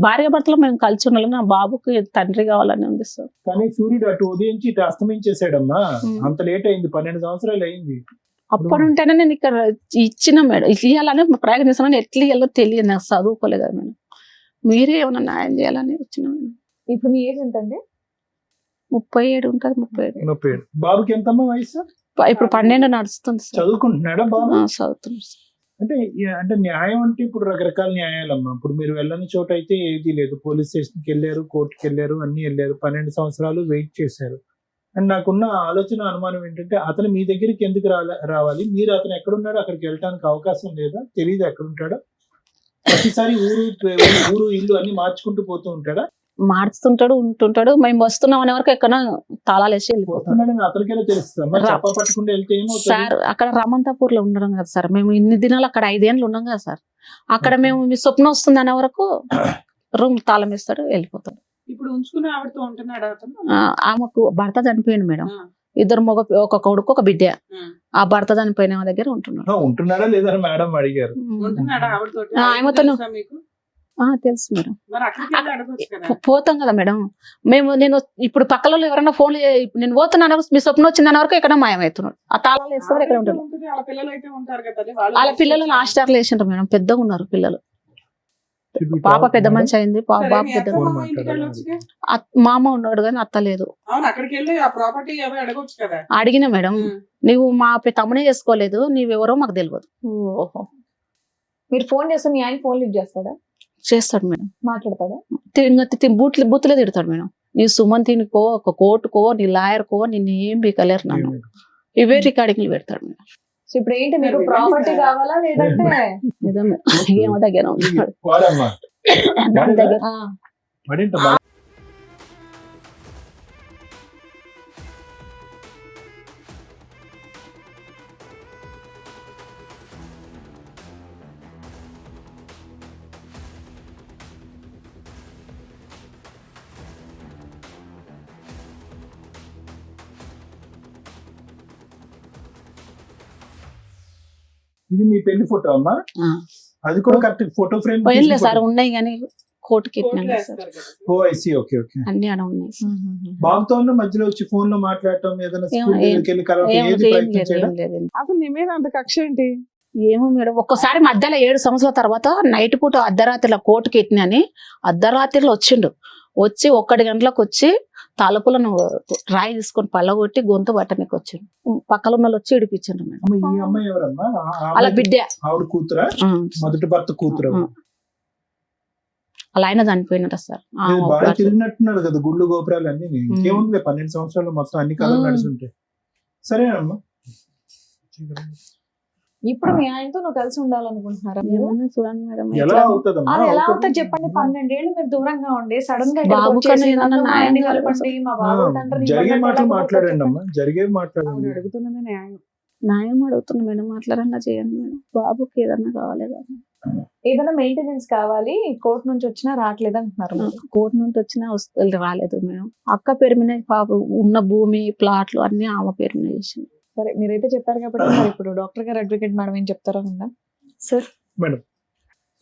భార్య భర్తలు మేము కలిసి ఉండాలి. నా బాబుకి తండ్రి కావాలని ఉంది సార్. కానీ సూర్యుడు అటు ఉదయించి ఇటు అస్తమించేసాడమ్మా. ఉమ్. అంత లేట్ అయింది, 12 సంవత్సరాలు అయింది. అప్పటి ఉంటేనే నేను ఇక్కడ ఇచ్చిన మేడం, ఇవ్వాలని ప్రయత్నిస్తున్నాను. ఎట్లా ఇవ్వాలో తెలియదు, నాకు చదువుకోలేదు కదా మేడం. మీరే ఏమైనా న్యాయం చేయాలని వచ్చిన మేడం. ఇప్పుడు మీ ఏజ్ ఎంత అండి? 37 ఉంటుంది, 37. 37. బాబుకి ఎంతమ్మా వయసు? ఇప్పుడు 12 నడుస్తుంది సార్. చదువుకుంటున్నాడా బాబు? చదువుతున్నాడు సార్. అంటే న్యాయం అంటే ఇప్పుడు రకరకాల న్యాయాలమ్మా. ఇప్పుడు మీరు వెళ్ళని చోట అయితే ఏది లేదు. పోలీస్ స్టేషన్కి వెళ్ళారు, కోర్టుకి వెళ్ళారు, అన్ని వెళ్ళారు. 12 సంవత్సరాలు వెయిట్ చేశారు. అండ్ నాకున్న ఆలోచన అనుమానం ఏంటంటే అతను మీ దగ్గరికి ఎందుకు రావాలి? మీరు అతను ఎక్కడున్నాడో అక్కడికి వెళ్ళడానికి అవకాశం లేదా? తెలియదు ఎక్కడుంటాడో. ప్రతిసారి ఊరు ఇల్లు అన్ని మార్చుకుంటూ పోతూ ఉంటాడా? మార్చుతుంటాడు, ఉంటుంటాడు. మేము వస్తున్నాం అనే వరకు ఎక్కడ తాళాలు వేసి వెళ్ళిపోతాం పోతున్నాడని అతనికైనా తెలుస్తుందమ్మా. చెప్ప పట్టుకుంటూ వెళ్తే ఏమవుతుంది? సార్. అక్కడ రమంతాపూర్ లో ఉండడం కదా సార్, మేము ఇన్ని దినాలు అక్కడ 5 ఏళ్ళు ఉన్నాం కదా సార్. అక్కడ మేము మీ స్వప్నం వస్తుంది అనే వరకు రూమ్ తాళం వేస్తాడు, వెళ్ళిపోతాడు. ఇప్పుడు ఉంచుకున్న ఆవిడతో ఉంటున్నాడు అతను. ఆమెకు భర్త చనిపోయింది మేడం. ఆ. 2 ఒక కొడుకు ఒక బిడ్డ. ఆ. ఆ భర్త చనిపోయిన ఆమె దగ్గర ఉంటున్నాడు. ఉంటున్నాడా లేదా మేడం అడిగారు. ఉంటున్నాడా ఆవిడతో? ఆమెతోను. మీకు తెలుసు మేడం. మరి అక్కడికి వెళ్ళి అడగొచ్చు కదా. పోతాం కదా మేడం. నేను ఇప్పుడు పక్కలో ఎవరైనా ఫోన్ నేను పోతున్నాను, మీ స్వప్నం వచ్చిందన్న వరకు ఎక్కడ మాయమవుతున్నాడు. ఆ తాళాలు వేస్తాడు, ఎక్కడ ఉంటాడు. ఉంటుంది, వాళ్ళ పిల్లలు అయితే ఉంటారు కదా. వాళ్ళ పిల్లలు హాస్టల్ వేసిండ్రు మేడం, పెద్దగా ఉన్నారు పిల్లలు. పాప పెద్ద మనిషి అయింది, బాబు పెద్ద. మా అమ్మ ఉన్నాడు కానీ అత్త లేదు. అవును, అక్కడికి వెళ్ళి ఆ ప్రాపర్టీ అవి అడగొచ్చు కదా. అడిగిన మేడం, నువ్వు మా తమ్మునే చేసుకోలేదు, నీవెవరో మాకు తెలియదు. ఓహో. మీరు ఫోన్ చేస్తే మీ ఆయన ఫోన్ లిఫ్ట్ చేస్తాడా? చేస్తాడు మేడం. మాట్లాడతాడా? బూతులే తిడతాడు మేడం. నీ సుమంతినికో, ఒక కోర్టుకో, నీ లాయర్కో నిన్ను ఏం బీకలేరు నన్ను. ఇవే రికార్డింగ్లు పెడతాడు మేడం. సో ఇప్పుడు ఏంటి, మీకు ప్రాపర్టీ కావాలా లేదంటే నిజమే, ఏమో దగ్గర ఉంటాడు వాడమ్మా. దాని దగ్గర. ఆ. వాడేంటమ్మా? ఇది మీ పెళ్లి ఫోటో అమ్మా, ఆ. అది కూడా కరెక్ట్ ఫోటో ఫ్రేమ్. పోయినలే సార్ ఉన్నాయి కానీ కోర్టుకి కోర్టులో ఎక్కినాం సార్. వేస్తారు కదా. ఓ ఐసి, ఓకే ఓకే. అన్ని ఆడ ఉన్నాయి సార్. బాబుతో ఉన్న మధ్యలో వచ్చి ఫోన్ లో మాట్లాడటం, ఏదైనా స్కూల్ ఏం- దగ్గరికి వెళ్ళి కలవటం, ఏం ఏది లేదు, ప్రయత్నం ఏం చేయడం? లేదు, ఏం లేదు. అసలు నీ మీద అంత కక్ష ఏంటి? ఏమో మేడం, ఒక్కసారి మధ్యలో 7 సంవత్సరాల తర్వాత నైట్ పూట అర్ధరాత్రిలో కోర్టుకి ఎట్టినని అర్ధరాత్రిలో వచ్చిండు. వచ్చి 1 గంటలకు వచ్చి తలుపులను రాయి తీసుకొని పళ్ళగొట్టి గొంతు పట్టనికి వచ్చిండు. పక్కన ఉన్న వాళ్ళు వచ్చి ఇడిపించిండు మేడం. అమ్మ, ఈ అమ్మాయి ఎవరమ్మా? అలా బిడ్డ ఆవిడ కూతురా? మొదటి భర్త కూతురు. అలా ఆయన చనిపోయినట సార్. బాగా తిరిగినట్టున్నారు కదా గుళ్ళు గోపురాలు అన్ని. ఇంకేముంది 12 సంవత్సరాలు మొత్తం అన్ని కాలం నడిచి ఉంటాయి. సరేనమ్మా. ఇప్పుడు మీ ఆయనతో నువ్వు కలిసి ఉండాలనుకుంటున్నారా మీరు? ఏమన్నా చూడండి మేడం, ఎలా ఎట్లా? అవుతుందమ్మా? అది ఎలా అవుతుంది చెప్పండి? 12 ఏళ్ళు మీరు దూరంగా ఉండి సడన్ గా ఇక్కడికి బాబు వచ్చేసి కన్నా ఏదన్నా నన్ను మా ఆయన్ని న్యాయం కలపండి, మా బాబు తండ్రిని జరిగే ఇవ్వండి, మాటలు ఎలా మాట్లాడండి చెప్పండి? అమ్మా, జరిగేవి ఆవిడ మాట్లాడండి. అడుగుతున్నది న్యాయం. న్యాయం అడుగుతున్నా మేడం, మాట్లాడన్నా చేయండి మేడం. బాబుకి ఏదన్నా కావాలి కదా. ఏదైనా మెయింటెనెన్స్ కావాలి, కోర్టు నుంచి వచ్చినా రావట్లేదు అంటున్నారు మీరు. కోర్టు నుండి వచ్చినా రాలేదు మేడం. అక్క పేరు మీద పాప ఉన్న భూమి ప్లాట్లు అన్ని ఆమె పేరు మీద చేసింది. సరే, మీరైతే చెప్పారు కాబట్టి మరి ఇప్పుడు డాక్టర్ గారు, అడ్వకేట్ మేడం ఏం చెప్తారో ఉందా సార్? మేడం,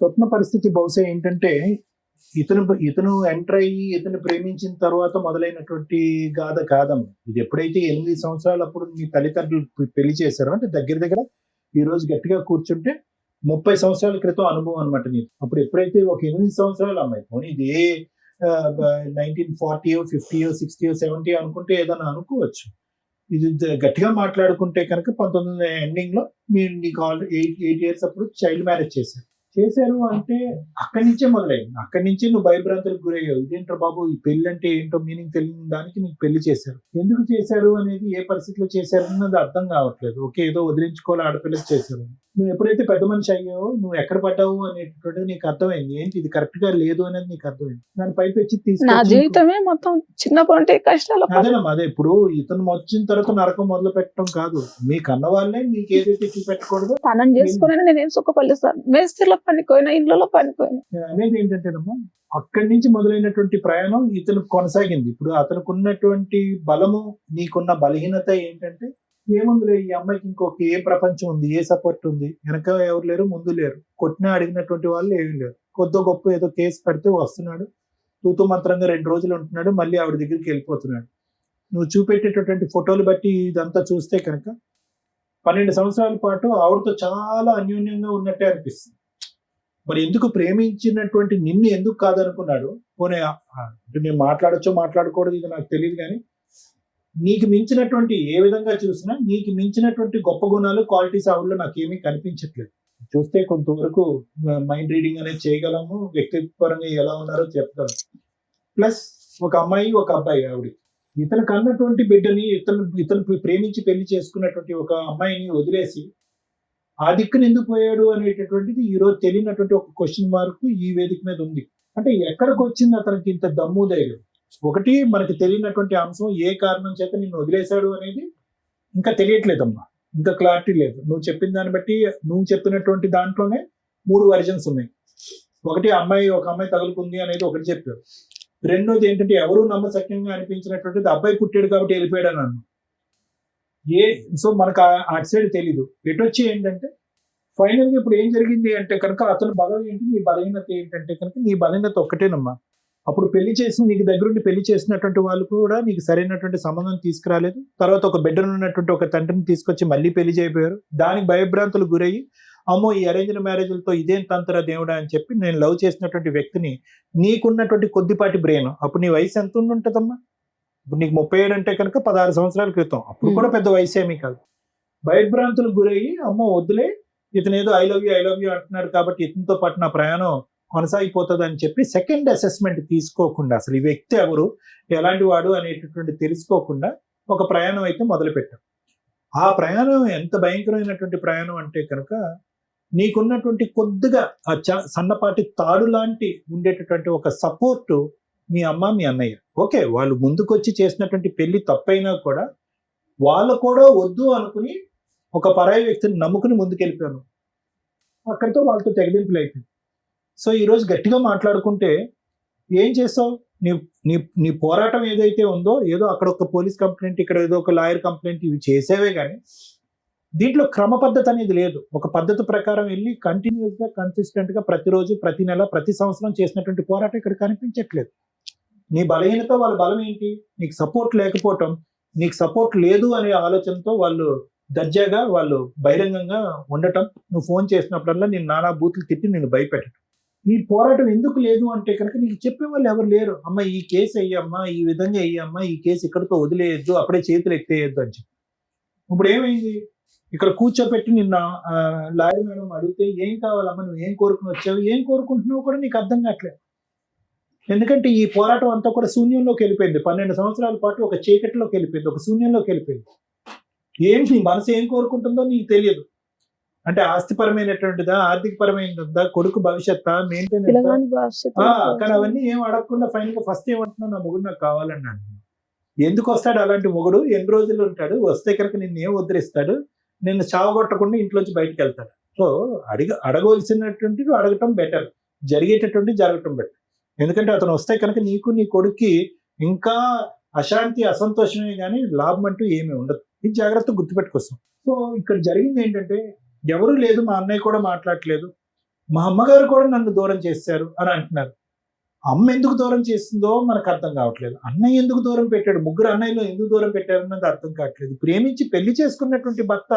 స్వప్న పరిస్థితి బహుశా ఏంటంటే ఇతను ఎంటర్ అయ్యి ఇతను ప్రేమించిన తర్వాత మొదలైనటువంటి గాథ కాదమ్మా. ఇది ఎప్పుడైతే 8 సంవత్సరాలు అప్పుడు మీ తల్లిదండ్రులు పెళ్లి చేశారో, అంటే దగ్గర దగ్గర ఈ రోజు గట్టిగా కూర్చుంటే 30 సంవత్సరాల క్రితం అనుభవం అనమాట నీకు. అప్పుడు ఎప్పుడైతే ఒక 8 సంవత్సరాలు అమ్మాయి పోనీ ఇది 1940, 50, 60, 70 అనుకుంటే ఏదైనా అనుకోవచ్చు. ఇది గట్టిగా మాట్లాడుకుంటే కనుక 19 ఎండింగ్ లో మీరు నీకు ఆల్రెడీ 8 years అప్పుడు చైల్డ్ మ్యారేజ్ చేశారు అంటే అక్కడి నుంచే మొదలైంది. అక్కడి నుంచే నువ్వు భయభ్రాంతులకు గురయ్యావు. ఇదేంటో బాబు, ఈ పెళ్లి అంటే ఏంటో మీనింగ్ తెలియని దానికి నీకు పెళ్లి చేశారు. ఎందుకు చేశారు అనేది, ఏ పరిస్థితిలో చేశారు అన్నది అర్థం కావట్లేదు. ఓకే, ఏదో వదిలించుకోవాలి ఆడపిల్లకి చేశారు. నువ్వు ఎప్పుడైతే పెద్ద మనిషి అయ్యావో నువ్వు ఎక్కడ పడ్డావు అనేటువంటిది నీకు అర్థమైంది. ఏంటి ఇది కరెక్ట్ గా లేదు అనేది నీకు అర్థమైంది. దాని పైపెచ్చి నా తీసుకొచ్చి జీవితమే మొత్తం చిన్నప్పటి నుండి కష్టాలు. అదేనమ్మా, అదే ఇప్పుడు ఇతను వచ్చిన తర్వాత నరకం మొదలు పెట్టడం కాదు. మీ కన్న వాళ్ళే మీకు ఏదైతే చూపెట్టకూడదు తనం చేసుకుని నేనేం సుఖపల్లిస్తాను. మేస్త్రిలో పనిపోయినా, ఇళ్ళలో పనిపోయినా. నేను అనేది ఏంటంటేనమ్మా, అక్కడి నుంచి మొదలైనటువంటి ప్రయాణం ఇతను కొనసాగింది. ఇప్పుడు అతనికి ఉన్నటువంటి బలము, నీకున్న బలహీనత ఏంటంటే, ఏముందిలే ఈ అమ్మాయికి ఇంకొక ఏ ప్రపంచం ఉంది, ఏ సపోర్ట్ ఉంది, వెనక ఎవరు లేరు, ముందు లేరు, కొట్టినా అడిగినటువంటి వాళ్ళు ఏమీ లేరు. కొద్ది గొప్ప ఏదో కేసు పెడితే వస్తున్నాడు, తూతు మంత్రంగా 2 రోజులు ఉంటున్నాడు, మళ్ళీ ఆవిడ దగ్గరికి వెళ్ళిపోతున్నాడు. నువ్వు చూపెట్టేటటువంటి ఫోటోలు బట్టి ఇదంతా చూస్తే కనుక 12 సంవత్సరాల పాటు ఆవిడతో చాలా అన్యోన్యంగా ఉన్నట్టే అనిపిస్తుంది. మరి ఎందుకు ప్రేమించినటువంటి నిన్ను ఎందుకు కాదనుకున్నాడు? పోనీ అంటే నేను మాట్లాడచ్చో మాట్లాడకూడదు, ఇది నాకు తెలియదు. కానీ నీకు మించినటువంటి ఏ విధంగా చూసినా నీకు మించినటువంటి గొప్ప గుణాలు, క్వాలిటీస్ ఆవిడలో నాకేమీ కనిపించట్లేదు. చూస్తే కొంతవరకు మైండ్ రీడింగ్ అనేది చేయగలము, వ్యక్తిపరంగా ఎలా ఉన్నారో చెప్పగలము. ప్లస్ ఒక అమ్మాయి, ఒక అబ్బాయి. ఆవిడ ఇతను కన్నటువంటి బిడ్డని, ఇతను ప్రేమించి పెళ్లి చేసుకున్నటువంటి ఒక అమ్మాయిని వదిలేసి ఆ దిక్కున ఎందుకు పోయాడు అనేటటువంటిది ఈ రోజు తెలియనటువంటి ఒక క్వశ్చన్ మార్క్ ఈ వేదిక మీద ఉంది. అంటే ఎక్కడికి వచ్చింది అతనికి ఇంత దమ్ము ధైర్యం? ఒకటి మనకి తెలియనటువంటి అంశం, ఏ కారణం చేత నిన్ను వదిలేశాడు అనేది ఇంకా తెలియట్లేదమ్మా, ఇంకా క్లారిటీ లేదు. నువ్వు చెప్పిన దాన్ని బట్టి, నువ్వు చెప్పినటువంటి దాంట్లోనే 3 వర్జన్స్ ఉన్నాయి. ఒకటి ఒక అమ్మాయి తగులుకుంది అనేది ఒకటి చెప్పారు. రెండోది ఏంటంటే ఎవరు నమ్మశక్యంగా అనిపించినటువంటిది అబ్బాయి పుట్టాడు కాబట్టి వెళ్ళిపోయాడు అని అన్నాను. సో మనకు అటు సైడ్ తెలీదు. ఎటొచ్చి ఏంటంటే ఫైనల్ గా ఇప్పుడు ఏం జరిగింది అంటే కనుక అతను బలం ఏంటి, నీ బలహీనత ఏంటంటే కనుక నీ బలహీనత ఒక్కటేనమ్మా. అప్పుడు పెళ్లి చేసి నీకు దగ్గరుండి పెళ్లి చేసినటువంటి వాళ్ళు కూడా నీకు సరైనటువంటి సంబంధం తీసుకురాలేదు. తర్వాత ఒక బిడ్డను ఉన్నటువంటి ఒక తండ్రిని తీసుకొచ్చి మళ్ళీ పెళ్లి చేయబోయారు. దానికి భయభ్రాంతులు గురయ్యి, అమ్మో ఈ అరేంజ్డ్ మ్యారేజ్లతో ఇదేం తంతరా దేవుడా అని చెప్పి నేను లవ్ చేసినటువంటి వ్యక్తిని, నీకున్నటువంటి కొద్దిపాటి బ్రెయిన్, అప్పుడు నీ వయసు ఎంత ఉంటుందమ్మా? ఇప్పుడు నీకు 37 అంటే కనుక 16 సంవత్సరాల క్రితం, అప్పుడు కూడా పెద్ద వయసు ఏమీ కాదు. భయభ్రాంతులు గురయ్యి, అమ్మో వద్దులే ఇతను ఏదో ఐ లవ్ యూ అంటున్నారు కాబట్టి ఇతనితో పాటు నా ప్రయాణం కొనసాగిపోతుంది అని చెప్పి సెకండ్ అసెస్మెంట్ తీసుకోకుండా, అసలు ఈ వ్యక్తి ఎవరు, ఎలాంటి వాడు అనేటటువంటి తెలుసుకోకుండా ఒక ప్రయాణం అయితే మొదలుపెట్టాం. ఆ ప్రయాణం ఎంత భయంకరమైనటువంటి ప్రయాణం అంటే కనుక, నీకున్నటువంటి కొద్దిగా ఆ సన్నపాటి తాడు లాంటి ఉండేటటువంటి ఒక సపోర్టు మీ అమ్మ, మీ అన్నయ్య. ఓకే, వాళ్ళు ముందుకొచ్చి చేసినటువంటి పెళ్లి తప్పైనా కూడా వాళ్ళు కూడా వద్దు అనుకుని ఒక పరాయి వ్యక్తిని నమ్ముకుని ముందుకెళ్ళిపోయాను. అక్కడితో వాళ్ళతో తెగదింపులు అయిపోయింది. సో ఈరోజు గట్టిగా మాట్లాడుకుంటే ఏం చేస్తావు? నీ పోరాటం ఏదైతే ఉందో, ఏదో అక్కడ ఒక పోలీస్ కంప్లైంట్, ఇక్కడ ఏదో ఒక లాయర్ కంప్లైంట్, ఇవి చేసేవే కానీ దీంట్లో క్రమ పద్ధతి అనేది లేదు. ఒక పద్ధతి ప్రకారం వెళ్ళి కంటిన్యూస్ గా కన్సిస్టెంట్ గా ప్రతిరోజు, ప్రతి నెల, ప్రతి సంవత్సరం చేసినటువంటి పోరాటం ఇక్కడ కనిపించట్లేదు. నీ బలహీనత వాళ్ళ బలం ఏంటి? నీకు సపోర్ట్ లేకపోవటం, నీకు సపోర్ట్ లేదు అనే ఆలోచనతో వాళ్ళు దర్జాగా వాళ్ళు బహిరంగంగా ఉండటం, నువ్వు ఫోన్ చేసినప్పుడల్లా నేను నానా బూతులు తిట్టి నేను భయపెట్టడం. ఈ పోరాటం ఎందుకు లేదు అంటే కనుక నీకు చెప్పే వాళ్ళు ఎవరు లేరు. అమ్మ ఈ కేసు అయ్యమ్మా, ఈ విధంగా అయ్యమ్మా, ఈ కేసు ఇక్కడితో వదిలేయద్దు, అప్పుడే చేతులు ఎత్తేయద్దు అని చెప్పి. ఇప్పుడు ఏమైంది? ఇక్కడ కూర్చోపెట్టి నిన్న లాయర్ మేడం అడిగితే ఏం కావాలమ్మా, నువ్వు ఏం కోరుకుని వచ్చావు, ఏం కోరుకుంటున్నావు కూడా నీకు అర్థం కావట్లేదు. ఎందుకంటే ఈ పోరాటం అంతా కూడా శూన్యంలోకి వెళ్ళిపోయింది. 12 సంవత్సరాల పాటు ఒక చీకటిలోకి వెళ్ళిపోయింది, ఒక శూన్యంలోకి వెళ్ళిపోయింది. నీ మనసు ఏం కోరుకుంటుందో నీకు తెలియదు. అంటే ఆస్తిపరమైనటువంటిదా, ఆర్థిక పరమైనదా, కొడుకు భవిష్యత్తు, మెయింటెనెన్స్, కానీ అవన్నీ ఏం అడగకుండా ఫైనల్ గా ఫస్ట్ ఏమంటున్నావు, నా మొగుడు నాకు కావాలని అంటున్నాను. ఎందుకు వస్తాడు అలాంటి మొగుడు? ఎన్ని రోజులు ఉంటాడు? వస్తే కనుక నిన్ను ఏం ఉద్ధరిస్తాడు? నిన్ను చావగొట్టకుండా ఇంట్లోంచి బయటకు వెళ్తాడు. సో అడగవలసినటువంటిది అడగటం బెటర్, జరిగేటటువంటి జరగటం బెటర్. ఎందుకంటే అతను వస్తే కనుక నీకు నీ కొడుక్కి ఇంకా అశాంతి, అసంతోషమే కానీ లాభం అంటూ ఏమీ ఉండదు. ఇది జాగ్రత్తగా గుర్తుపెట్టుకొస్తాం. సో ఇక్కడ జరిగింది ఏంటంటే, ఎవరు లేదు, మా అన్నయ్య కూడా మాట్లాడట్లేదు, మా అమ్మగారు కూడా నన్ను దూరం చేశారు అని అంటున్నారు. అమ్మ ఎందుకు దూరం చేసిందో మనకు అర్థం కావట్లేదు. అన్నయ్య ఎందుకు దూరం పెట్టాడు, ముగ్గురు అన్నయ్యలో ఎందుకు దూరం పెట్టారన్నది అర్థం కావట్లేదు. ప్రేమించి పెళ్లి చేసుకున్నటువంటి భర్త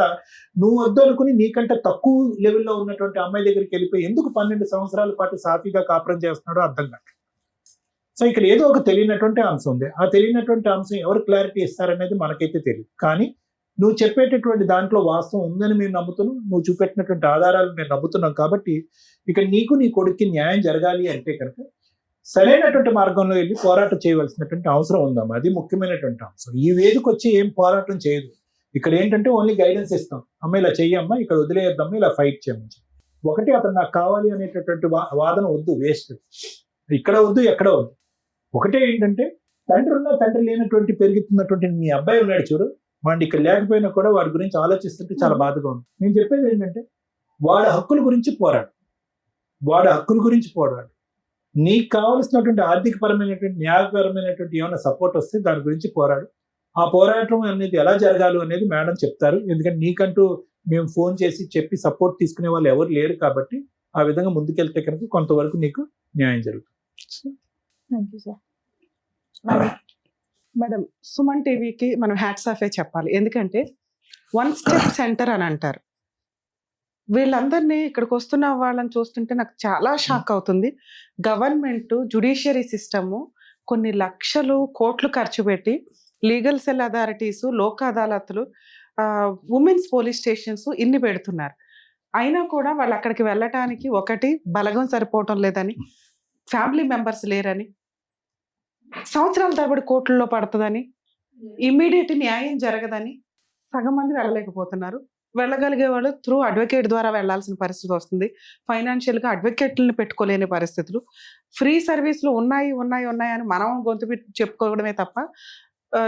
నువ్వు వద్దు అనుకుని నీకంటే తక్కువ లెవెల్లో ఉన్నటువంటి అమ్మాయి దగ్గరికి వెళ్ళిపోయి ఎందుకు 12 సంవత్సరాల పాటు సాఫీగా కాపురం చేస్తున్నాడో అర్థం కావట్లేదు. సో ఇక్కడ ఏదో ఒక తెలియనటువంటి అంశం ఉంది. ఆ తెలియనటువంటి అంశం ఎవరు క్లారిటీ ఇస్తారనేది మనకైతే తెలియదు. కానీ నువ్వు చెప్పేటటువంటి దాంట్లో వాస్తవం ఉందని మేము నమ్ముతున్నాం, నువ్వు చూపెట్టినటువంటి ఆధారాలు మేము నమ్ముతున్నాం. కాబట్టి ఇక్కడ నీకు నీ కొడుక్కి న్యాయం జరగాలి అంటే కనుక సరైనటువంటి మార్గంలో వెళ్ళి పోరాటం చేయవలసినటువంటి అవసరం ఉందమ్మా. అది ముఖ్యమైనటువంటి అంశం. ఈ వేదిక వచ్చి ఏం పోరాటం చేయదు. ఇక్కడ ఏంటంటే ఓన్లీ గైడెన్స్ ఇస్తాం. అమ్మ ఇలా చెయ్యమ్మా, ఇక్కడ వదిలేయద్దమ్మా, ఇలా ఫైట్ చేయమని. ఒకటి అతను నాకు కావాలి అనేటటువంటి వాదన వద్దు, వేస్ట్. ఇక్కడ వద్దు, ఎక్కడ వద్దు. ఒకటే ఏంటంటే తండ్రి ఉన్న తండ్రి లేనటువంటి పెరుగుతున్నటువంటి మీ అబ్బాయి ఉన్నాడు చూడు, వాడిని ఇక్కడ లేకపోయినా కూడా వాడి గురించి ఆలోచిస్తుంటే చాలా బాధగా ఉంది. నేను చెప్పేది ఏంటంటే వాడి హక్కుల గురించి పోరాడు, వాడి హక్కుల గురించి పోరాడు. నీకు కావలసినటువంటి ఆర్థిక పరమైనటువంటి, న్యాయపరమైనటువంటి ఏమైనా సపోర్ట్ వస్తే దాని గురించి పోరాడు. ఆ పోరాటం అనేది ఎలా జరగాలి అనేది మేడం చెప్తారు. ఎందుకంటే నీకంటూ మేము ఫోన్ చేసి చెప్పి సపోర్ట్ తీసుకునే వాళ్ళు ఎవరు లేరు. కాబట్టి ఆ విధంగా ముందుకెళ్తే కనుక కొంతవరకు నీకు న్యాయం జరుగుతుంది. Thank you sir. Madam, Suman టీవీకి మనం హ్యాట్స్ ఆఫే చెప్పాలి. ఎందుకంటే 1 స్టెప్ సెంటర్ అని అంటారు. వీళ్ళందరినీ ఇక్కడికి వస్తున్న వాళ్ళని చూస్తుంటే నాకు చాలా షాక్ అవుతుంది. గవర్నమెంట్, జ్యుడిషియరీ సిస్టము కొన్ని లక్షలు, కోట్లు ఖర్చు పెట్టి లీగల్ సెల్ అథారిటీస్, లోక్ అదాలత్లు, ఉమెన్స్ పోలీస్ స్టేషన్స్ ఇన్ని పెడుతున్నారు. అయినా కూడా వాళ్ళు అక్కడికి వెళ్ళటానికి ఒకటి బలగం సరిపోవటం లేదని, ఫ్యామిలీ మెంబర్స్ లేరని, సంవత్సరాల తరబడి కోర్టుల్లో పడుతుందని, ఇమ్మీడియట్ న్యాయం జరగదని సగం మంది వెళ్ళలేకపోతున్నారు. వెళ్ళగలిగే వాళ్ళు త్రూ అడ్వకేట్ ద్వారా వెళ్ళాల్సిన పరిస్థితి వస్తుంది. ఫైనాన్షియల్గా అడ్వకేట్లను పెట్టుకోలేని పరిస్థితులు. ఫ్రీ సర్వీసులు ఉన్నాయి అని మనం గొంతు చెప్పుకోవడమే తప్ప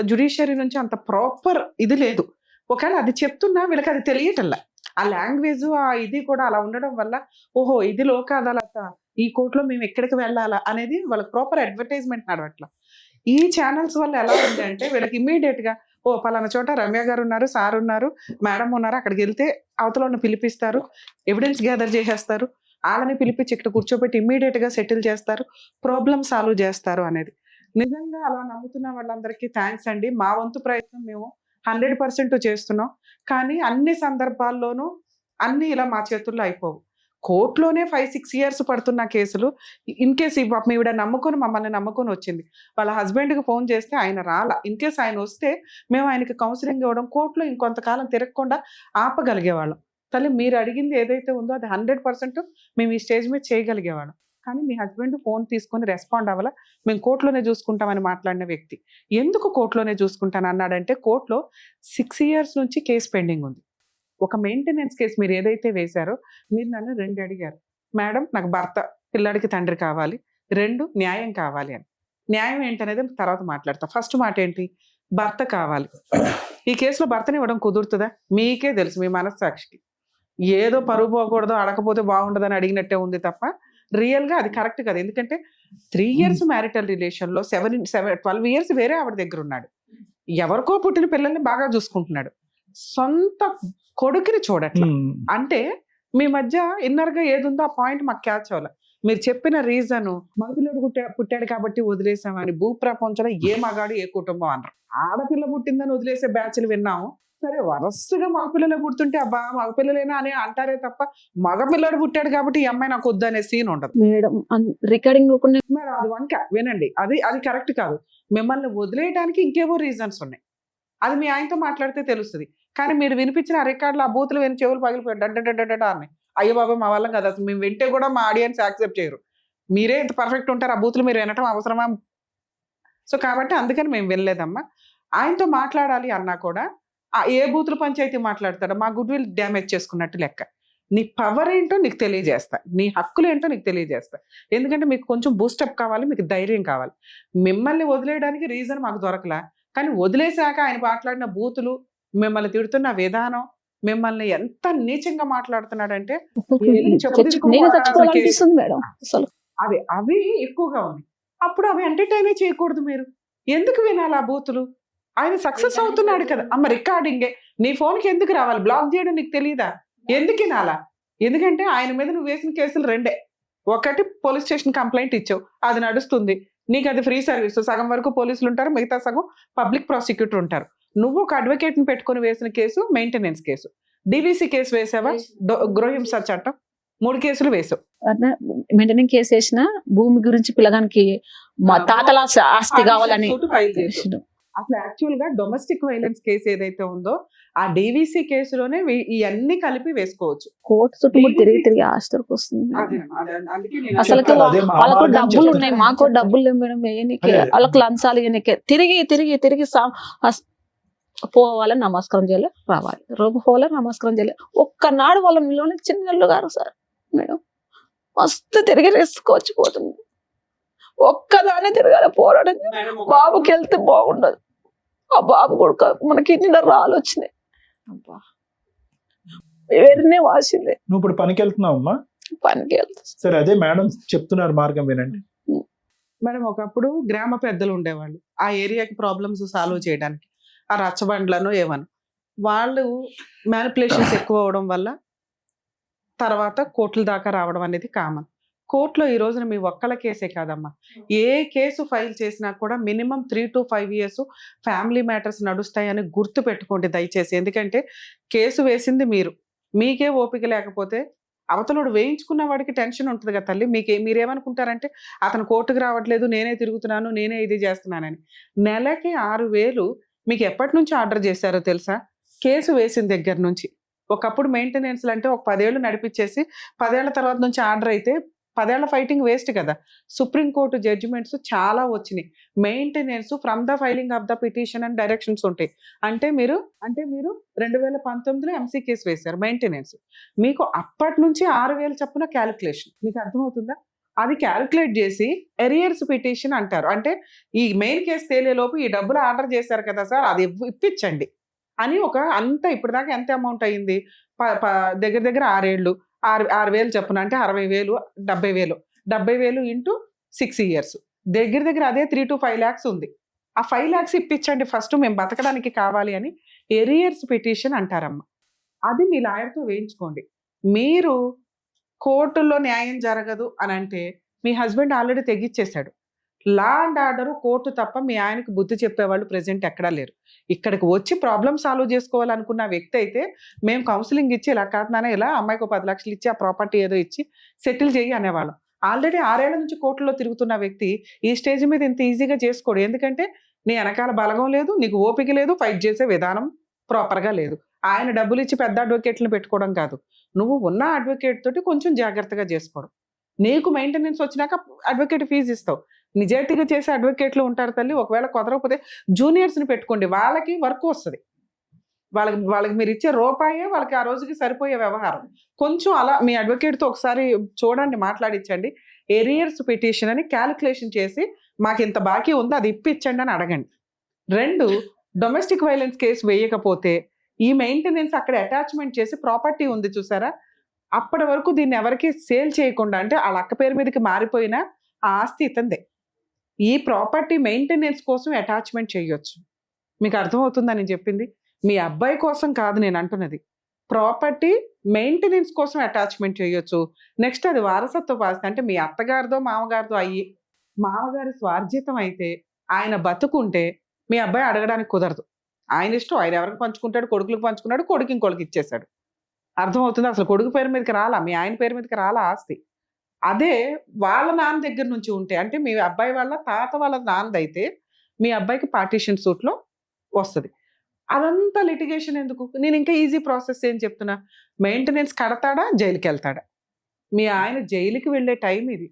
జ్యుడిషియరీ నుంచి అంత ప్రాపర్ ఇది లేదు. ఒకవేళ అది చెప్తున్నా వీళ్ళకి అది తెలియటల్లా. ఆ లాంగ్వేజ్, ఆ ఇది కూడా అలా ఉండడం వల్ల ఓహో ఇది లోక్ అదాలత, ఈ కోర్టులో మేము ఎక్కడికి వెళ్ళాలా అనేది వాళ్ళకి ప్రాపర్ అడ్వర్టైజ్మెంట్ నడవట్లా. ఈ ఛానల్స్ వల్ల ఎలా ఉంది అంటే వీళ్ళకి ఇమ్మీడియట్ గా ఓ పలానా చోట రమ్య గారు ఉన్నారు, సార్ ఉన్నారు, మేడం ఉన్నారు, అక్కడికి వెళ్తే అవతల పిలిపిస్తారు, ఎవిడెన్స్ గ్యాదర్ చేసేస్తారు, వాళ్ళని పిలిపించి ఇక్కడ కూర్చోబెట్టి ఇమ్మీడియట్ గా సెటిల్ చేస్తారు, ప్రాబ్లమ్ సాల్వ్ చేస్తారు అనేది. నిజంగా అలా నమ్ముతున్న వాళ్ళందరికీ థ్యాంక్స్ అండి. మా వంతు ప్రయత్నం మేము 100% చేస్తున్నాం. కానీ అన్ని సందర్భాల్లోనూ అన్ని ఇలా మా చేతుల్లో అయిపోవు. కోర్టులోనే 5-6 years పడుతున్న కేసులు. ఇన్ కేసు ఈవిడ మమ్మల్ని నమ్ముకొని వచ్చింది. వాళ్ళ హస్బెండ్కి ఫోన్ చేస్తే ఆయన రాలా. ఇన్ కేసు ఆయన వస్తే మేము ఆయనకి కౌన్సిలింగ్ ఇవ్వడం, కోర్టులో ఇంకొంతకాలం తిరగకుండా ఆపగలిగేవాళ్ళం. తల్లి మీరు అడిగింది ఏదైతే ఉందో అది 100% మేము ఈ స్టేజ్ మీద చేయగలిగేవాళ్ళం. కానీ మీ హస్బెండ్ ఫోన్ తీసుకొని రెస్పాండ్ అవ్వాల. మేము కోర్టులోనే చూసుకుంటామని మాట్లాడిన వ్యక్తి ఎందుకు కోర్టులోనే చూసుకుంటాను అన్నాడంటే, కోర్టులో 6 years నుంచి కేసు పెండింగ్ ఉంది. ఒక మెయింటెనెన్స్ కేసు మీరు ఏదైతే వేశారో, మీరు నన్ను 2 అడిగారు. మేడం నాకు భర్త, పిల్లాడికి తండ్రి కావాలి, 2 న్యాయం కావాలి అని. న్యాయం ఏంటనేది తర్వాత మాట్లాడతా. ఫస్ట్ మాట ఏంటి? భర్త కావాలి. ఈ కేసులో భర్తని ఇవ్వడం కుదురుతుందా? మీకే తెలుసు, మీ మనస్సాక్షికి. ఏదో పరువు పోకూడదు, అడగకపోతే బాగుండదని అడిగినట్టే ఉంది తప్ప రియల్గా అది కరెక్ట్ కాదు. ఎందుకంటే 3 years మ్యారిటల్ రిలేషన్లో 12 years వేరే ఆవిడ దగ్గర ఉన్నాడు. ఎవరికో పుట్టిన పిల్లల్ని బాగా చూసుకుంటున్నాడు. సొంత కొడుకుని చూడట్లా. అంటే మీ మధ్య ఇన్నర్ గా ఏది ఉందో ఆ పాయింట్ మాకు క్యాచ్ అవ్వాలి. మీరు చెప్పిన రీజన్ మగపిల్లడు పుట్టాడు కాబట్టి వదిలేసామని భూప్రపంచంలో ఏ మగాడు ఏ కుటుంబం అన్నారు. ఆడపిల్ల పుట్టిందని వదిలేసే బ్యాచ్లు విన్నాము. సరే వరసగా మగపిల్లలు పుడుతుంటే అబ్బా మగపిల్లలేనా అని అంటారే తప్ప మగపిల్లడు పుట్టాడు కాబట్టి ఈ అమ్మాయి నాకు వద్దు అనే సీన్ ఉండదు మేడం. రికార్డింగ్ మరి. అది వంక వినండి, అది కరెక్ట్ కాదు. మిమ్మల్ని వదిలేయడానికి ఇంకేవో రీజన్స్ ఉన్నాయి, అది మీ ఆయనతో మాట్లాడితే తెలుస్తుంది. కానీ మీరు వినిపించిన ఆ రికార్డులు ఆ బూతులు విని చెవులు పగిలిపోయాడు డడ్డ అని. అయ్యో బాబా మా వల్ల కదా, అసలు మేము వింటే కూడా మా ఆడియన్స్ యాక్సెప్ట్ చేయరు. మీరే ఇంత పర్ఫెక్ట్ ఉంటారు, ఆ బూతులు మీరు వినటం అవసరమా? సో కాబట్టి అందుకని మేము వెళ్ళలేదమ్మా. ఆయనతో మాట్లాడాలి అన్నా కూడా ఏ బూతులు పంచాయతీ మాట్లాడతాడో మా గుడ్ విల్ డ్యామేజ్ చేసుకున్నట్టు లెక్క. నీ పవర్ ఏంటో నీకు తెలియజేస్తా, నీ హక్కులు ఏంటో నీకు తెలియజేస్తా. ఎందుకంటే మీకు కొంచెం బూస్టప్ కావాలి, మీకు ధైర్యం కావాలి. మిమ్మల్ని వదిలేయడానికి రీజన్ మాకు దొరకలా, కానీ వదిలేశాక ఆయన మాట్లాడిన బూతులు, మిమ్మల్ని తిడుతున్న విధానం, మిమ్మల్ని ఎంత నీచంగా మాట్లాడుతున్నాడంటే అవి ఎక్కువగా ఉన్నాయి. అప్పుడు అవి ఎంటర్టైన్ చేయకూడదు. మీరు ఎందుకు వినాలి ఆ బూతులు? ఆయన సక్సెస్ అవుతున్నాడు కదా అమ్మ. రికార్డింగే నీ ఫోన్కి ఎందుకు రావాలి? బ్లాక్ చేయడం నీకు తెలియదా? ఎందుకు వినాలా? ఎందుకంటే ఆయన మీద నువ్వు వేసిన కేసులు రెండే. ఒకటి పోలీస్ స్టేషన్ కంప్లైంట్ ఇచ్చావు, అది నడుస్తుంది, నీకు అది ఫ్రీ సర్వీస్. సగం వరకు పోలీసులు ఉంటారు, మిగతా సగం పబ్లిక్ ప్రాసిక్యూటర్ ఉంటారు. నువ్వు ఒక అడ్వకేట్ ని పెట్టుకుని వేసిన case maintenance case. DVC case వేసావా? గృహహింస చట్టం 3 కేసులు వేసావు. మెయింటెనెన్స్ కేసు వేసిన భూమి గురించి పిల్లగానికి మా తాతల ఆస్తి కావాలని అసలు యాక్చువల్ గా డొమెస్టిక్ వైలెన్స్ కేసు ఏదైతే ఉందో ఆ డివిసి కేసులోనే ఇవన్నీ కలిపి వేసుకోవచ్చు. కోర్టు చుట్టూ తిరిగి ఆస్తికి వస్తుంది. అసలు వాళ్ళకు డబ్బులు ఉన్నాయి, మాకు డబ్బులు లేవు మేడం. వాళ్ళకి లంచాలు ఇయనికే తిరిగి పోవాలి, నమస్కారం చేయాలి, రావాలి, రోబు పోవాలి, నమస్కారం చేయాలి. ఒక్కనాడు వాళ్ళ నిలోనే చిన్నళ్ళు గారు సార్ మేడం మస్తు తిరిగి వేసుకోవచ్చు పోతుంది. ఒక్కదానే తిరగాలి, పోరాటం. బాబుకి వెళ్తే బాగుండదు, ఆ బాబు కొడుకు మనకి ఇన్ని రాళ్ళు వచ్చినాయి, అబ్బా వేరేనే వాసింది. నువ్వు ఇప్పుడు పనికి వెళ్తున్నావమ్మా? పనికి వెళ్తా. సరే, అదే మేడం చెప్తున్నారు మార్గం వినండి. మేడం ఒకప్పుడు గ్రామ పెద్దలు ఉండేవాళ్ళు ఆ ఏరియాకి ప్రాబ్లమ్స్ సాల్వ్ చేయడానికి. ఆ రచ్చబండ్లను ఏమను వాళ్ళు మ్యానిపులేషన్స్ ఎక్కువ అవడం వల్ల తర్వాత కోర్టుల దాకా రావడం అనేది కామన్. కోర్టులో ఈ రోజున మీ ఒక్కళ్ళ కేసే కాదమ్మా, ఏ కేసు ఫైల్ చేసినా కూడా minimum 3 to 5 years family matters నడుస్తాయని గుర్తు పెట్టుకోండి దయచేసి. ఎందుకంటే కేసు వేసింది మీరు, మీకే ఓపిక లేకపోతే అవతలోడు వేయించుకున్న వాడికి టెన్షన్ ఉంటుంది కదా తల్లి. మీరేమనుకుంటారంటే అతను కోర్టుకు రావట్లేదు, నేనే తిరుగుతున్నాను, నేనే ఇది చేస్తున్నానని. నెలకి 6,000 మీకు ఎప్పటి నుంచి ఆర్డర్ చేశారో తెలుసా? కేసు వేసిన దగ్గర నుంచి. ఒకప్పుడు మెయింటెనెన్స్లు అంటే ఒక 10 ఏళ్ళు నడిపించేసి 10 ఏళ్ల తర్వాత నుంచి ఆర్డర్ అయితే 10 ఏళ్ల ఫైటింగ్ వేస్ట్ కదా. సుప్రీంకోర్టు జడ్జిమెంట్స్ చాలా వచ్చినాయి. Maintenance from the filing of the petition and directions ఉంటాయి. అంటే మీరు 2019లో ఎంసీ కేసు వేశారు మెయింటెనెన్స్, మీకు అప్పటి నుంచి 6,000 చొప్పున క్యాలిక్యులేషన్. మీకు అర్థమవుతుందా? అది క్యాలిక్యులేట్ చేసి ఎరియర్స్ పిటిషన్ అంటారు. అంటే ఈ మెయిన్ కేసు తేలేలోపు ఈ డబ్బులు ఆర్డర్ చేశారు కదా సార్, అది ఇప్పించండి అని ఒక అంత ఇప్పటిదాకా ఎంత అమౌంట్ అయ్యింది? దగ్గర 6 ఏళ్ళు 6,000 చెప్పున అంటే 60,000, 70,000. 70,000 ఇంటూ 6 years దగ్గర అదే 3 to 5 lakhs ఉంది. ఆ 5 lakhs ఇప్పించండి ఫస్ట్, మేము బతకడానికి కావాలి అని ఎరియర్స్ పిటిషన్ అంటారమ్మా. అది మీ లాయర్తో వేయించుకోండి. మీరు కోర్టుల్లో న్యాయం జరగదు అని అంటే మీ హస్బెండ్ ఆల్రెడీ తెగిచ్చేశాడు. లా అండ్ ఆర్డర్ కోర్టు తప్ప మీ ఆయనకు బుద్ధి చెప్పేవాళ్ళు ప్రెజెంట్ ఎక్కడా లేరు. ఇక్కడికి వచ్చి ప్రాబ్లమ్ సాల్వ్ చేసుకోవాలనుకున్న వ్యక్తి అయితే మేము కౌన్సిలింగ్ ఇచ్చి ఇలా కాదు ఇలా అమ్మాయికి 10 లక్షలు ఇచ్చి ఆ ప్రాపర్టీ ఏదో ఇచ్చి సెటిల్ చేయి అనేవాళ్ళం. ఆల్రెడీ 6 ఏళ్ల నుంచి కోర్టులో తిరుగుతున్న వ్యక్తి ఈ స్టేజ్ మీద ఇంత ఈజీగా చేసుకోడు. ఎందుకంటే నీ వెనకాల బలగం లేదు, నీకు ఓపిక లేదు, ఫైట్ చేసే విధానం ప్రాపర్గా లేదు. ఆయన డబ్బులు ఇచ్చి పెద్ద అడ్వకేట్లను పెట్టుకోవడం కాదు, నువ్వు ఉన్న అడ్వకేట్ తోటి కొంచెం జాగ్రత్తగా చేసుకోవడం. నీకు మెయింటెనెన్స్ వచ్చినాక అడ్వకేట్ ఫీజు ఇస్తావు. నిజాయితీగా చేసే అడ్వకేట్లు ఉంటారు తల్లి. ఒకవేళ కుదరకపోతే జూనియర్స్ని పెట్టుకోండి, వాళ్ళకి వర్క్ వస్తుంది. వాళ్ళకి మీరు ఇచ్చే రూపాయే వాళ్ళకి ఆ రోజుకి సరిపోయే వ్యవహారం. కొంచెం అలా మీ అడ్వకేట్తో ఒకసారి చూడండి, మాట్లాడించండి. ఎరియర్స్ పిటిషన్ అని క్యాలిక్యులేషన్ చేసి మాకు ఇంత బాకీ ఉందో అది ఇప్పించండి అని అడగండి. 2, డొమెస్టిక్ వైలెన్స్ కేసు వేయకపోతే ఈ మెయింటెనెన్స్ అక్కడ అటాచ్మెంట్ చేసి ప్రాపర్టీ ఉంది చూసారా, అప్పటి వరకు దీన్ని ఎవరికి సేల్ చేయకుండా, అంటే వాళ్ళ అక్క పేరు మీదకి మారిపోయినా ఆ ఆస్తి ఇతందే. ఈ ప్రాపర్టీ మెయింటెనెన్స్ కోసం అటాచ్మెంట్ చేయొచ్చు. మీకు అర్థమవుతుందా నేను చెప్పింది? మీ అబ్బాయి కోసం కాదు నేను అంటున్నది, ప్రాపర్టీ మెయింటెనెన్స్ కోసం అటాచ్మెంట్ చేయొచ్చు. నెక్స్ట్ అది వారసత్వ ఆస్తి, అంటే మీ అత్తగారిదో మామగారిదో అయ్యి మామగారి స్వార్జితం అయితే ఆయన బతుకుంటే మీ అబ్బాయి అడగడానికి కుదరదు. ఆయన ఇష్టం, ఆయన ఎవరికి పంచుకుంటాడు, కొడుకులకు పంచుకున్నాడు, కొడుకు ఇంకొకరికి ఇచ్చేశాడు. అర్థమవుతుంది? అసలు కొడుకు పేరు మీదకి రాలా, మీ ఆయన పేరు మీదకి రాలా ఆస్తి. అదే వాళ్ళ నాన్న దగ్గర నుంచి ఉంటే, అంటే మీ అబ్బాయి వాళ్ళ తాత వాళ్ళ నాన్నదైతే మీ అబ్బాయికి పార్టీషన్ సూట్లో వస్తుంది. అదంతా లిటిగేషన్ ఎందుకు? నేను ఇంకా ఈజీ ప్రాసెస్ ఏం చెప్తున్నా, మెయింటెనెన్స్ కడతాడా, జైలుకి వెళ్తాడా? మీ ఆయన జైలుకి వెళ్ళే టైం ఇది.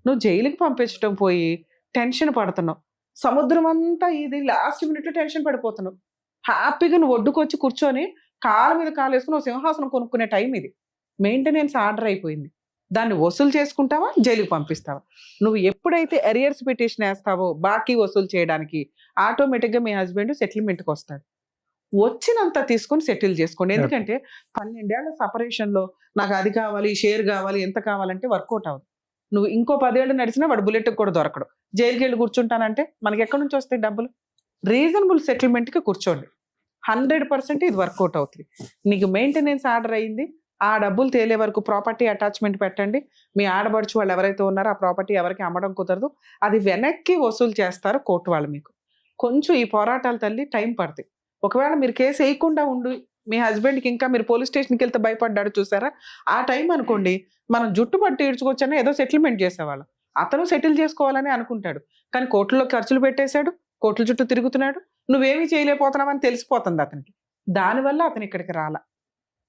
నువ్వు జైలుకి పంపించడం పోయి టెన్షన్ పడుతున్నావు. సముద్రం అంతా ఇది లాస్ట్ మినిట్లో టెన్షన్ పడిపోతున్నావు. హ్యాపీగా నువ్వు ఒడ్డుకొచ్చి కూర్చొని కాళ్ళ మీద కాలు వేసుకుని సింహాసనం కొనుక్కునే టైం ఇది. మెయింటెనెన్స్ ఆర్డర్ అయిపోయింది. దాన్ని వసూలు చేసుకుంటావా, జైలుకి పంపిస్తావా? నువ్వు ఎప్పుడైతే ఎరియర్స్ పిటిషన్ వేస్తావో బాకీ వసూలు చేయడానికి, ఆటోమేటిక్గా మీ హస్బెండ్ సెటిల్మెంట్కి వస్తాడు. వచ్చినంత తీసుకొని సెటిల్ చేసుకోండి. ఎందుకంటే 12 ఏళ్ల సపరేషన్లో నాకు అది కావాలి, షేర్ కావాలి, ఎంత కావాలంటే వర్కౌట్ అవ్వదు. నువ్వు ఇంకో 10 ఏళ్ళు నడిచినా వాడు బుల్లెట్కి కూడా దొరకడు. జైలుకి వెళ్ళి కూర్చుంటానంటే మనకి ఎక్కడి నుంచి వస్తాయి డబ్బులు? రీజనబుల్ సెటిల్మెంట్కి కూర్చోండి. 100% ఇది వర్కౌట్ అవుతుంది. నీకు మెయింటెనెన్స్ ఆర్డర్ అయింది, ఆ డబ్బులు తేలే వరకు ప్రాపర్టీ అటాచ్మెంట్ పెట్టండి. మీ ఆడబడుచు వాళ్ళు ఎవరైతే ఉన్నారో ఆ ప్రాపర్టీ ఎవరికి అమ్మడం కుదరదు, అది వెనక్కి వసూలు చేస్తారు కోర్టు వాళ్ళు. మీకు కొంచెం ఈ పోరాటాల తల్లి టైం పడుతుంది. ఒకవేళ మీరు కేసు వేయకుండా ఉండి మీ హస్బెండ్కి ఇంకా మీరు పోలీస్ స్టేషన్కి వెళ్తే భయపడ్డాడు చూసారా, ఆ టైం అనుకోండి మనం జుట్టు పట్టి ఈడ్చుకొచ్చని ఏదో సెటిల్మెంట్ చేసేవాళ్ళం. అతను సెటిల్ చేసుకోవాలని అనుకుంటాడు, కానీ కోర్టులో ఖర్చులు పెట్టేశాడు, కోర్టుల చుట్టూ తిరుగుతున్నాడు, నువ్వేమీ చేయలేకపోతున్నావని తెలిసిపోతుంది అతనికి. దానివల్ల అతను ఇక్కడికి రాలా.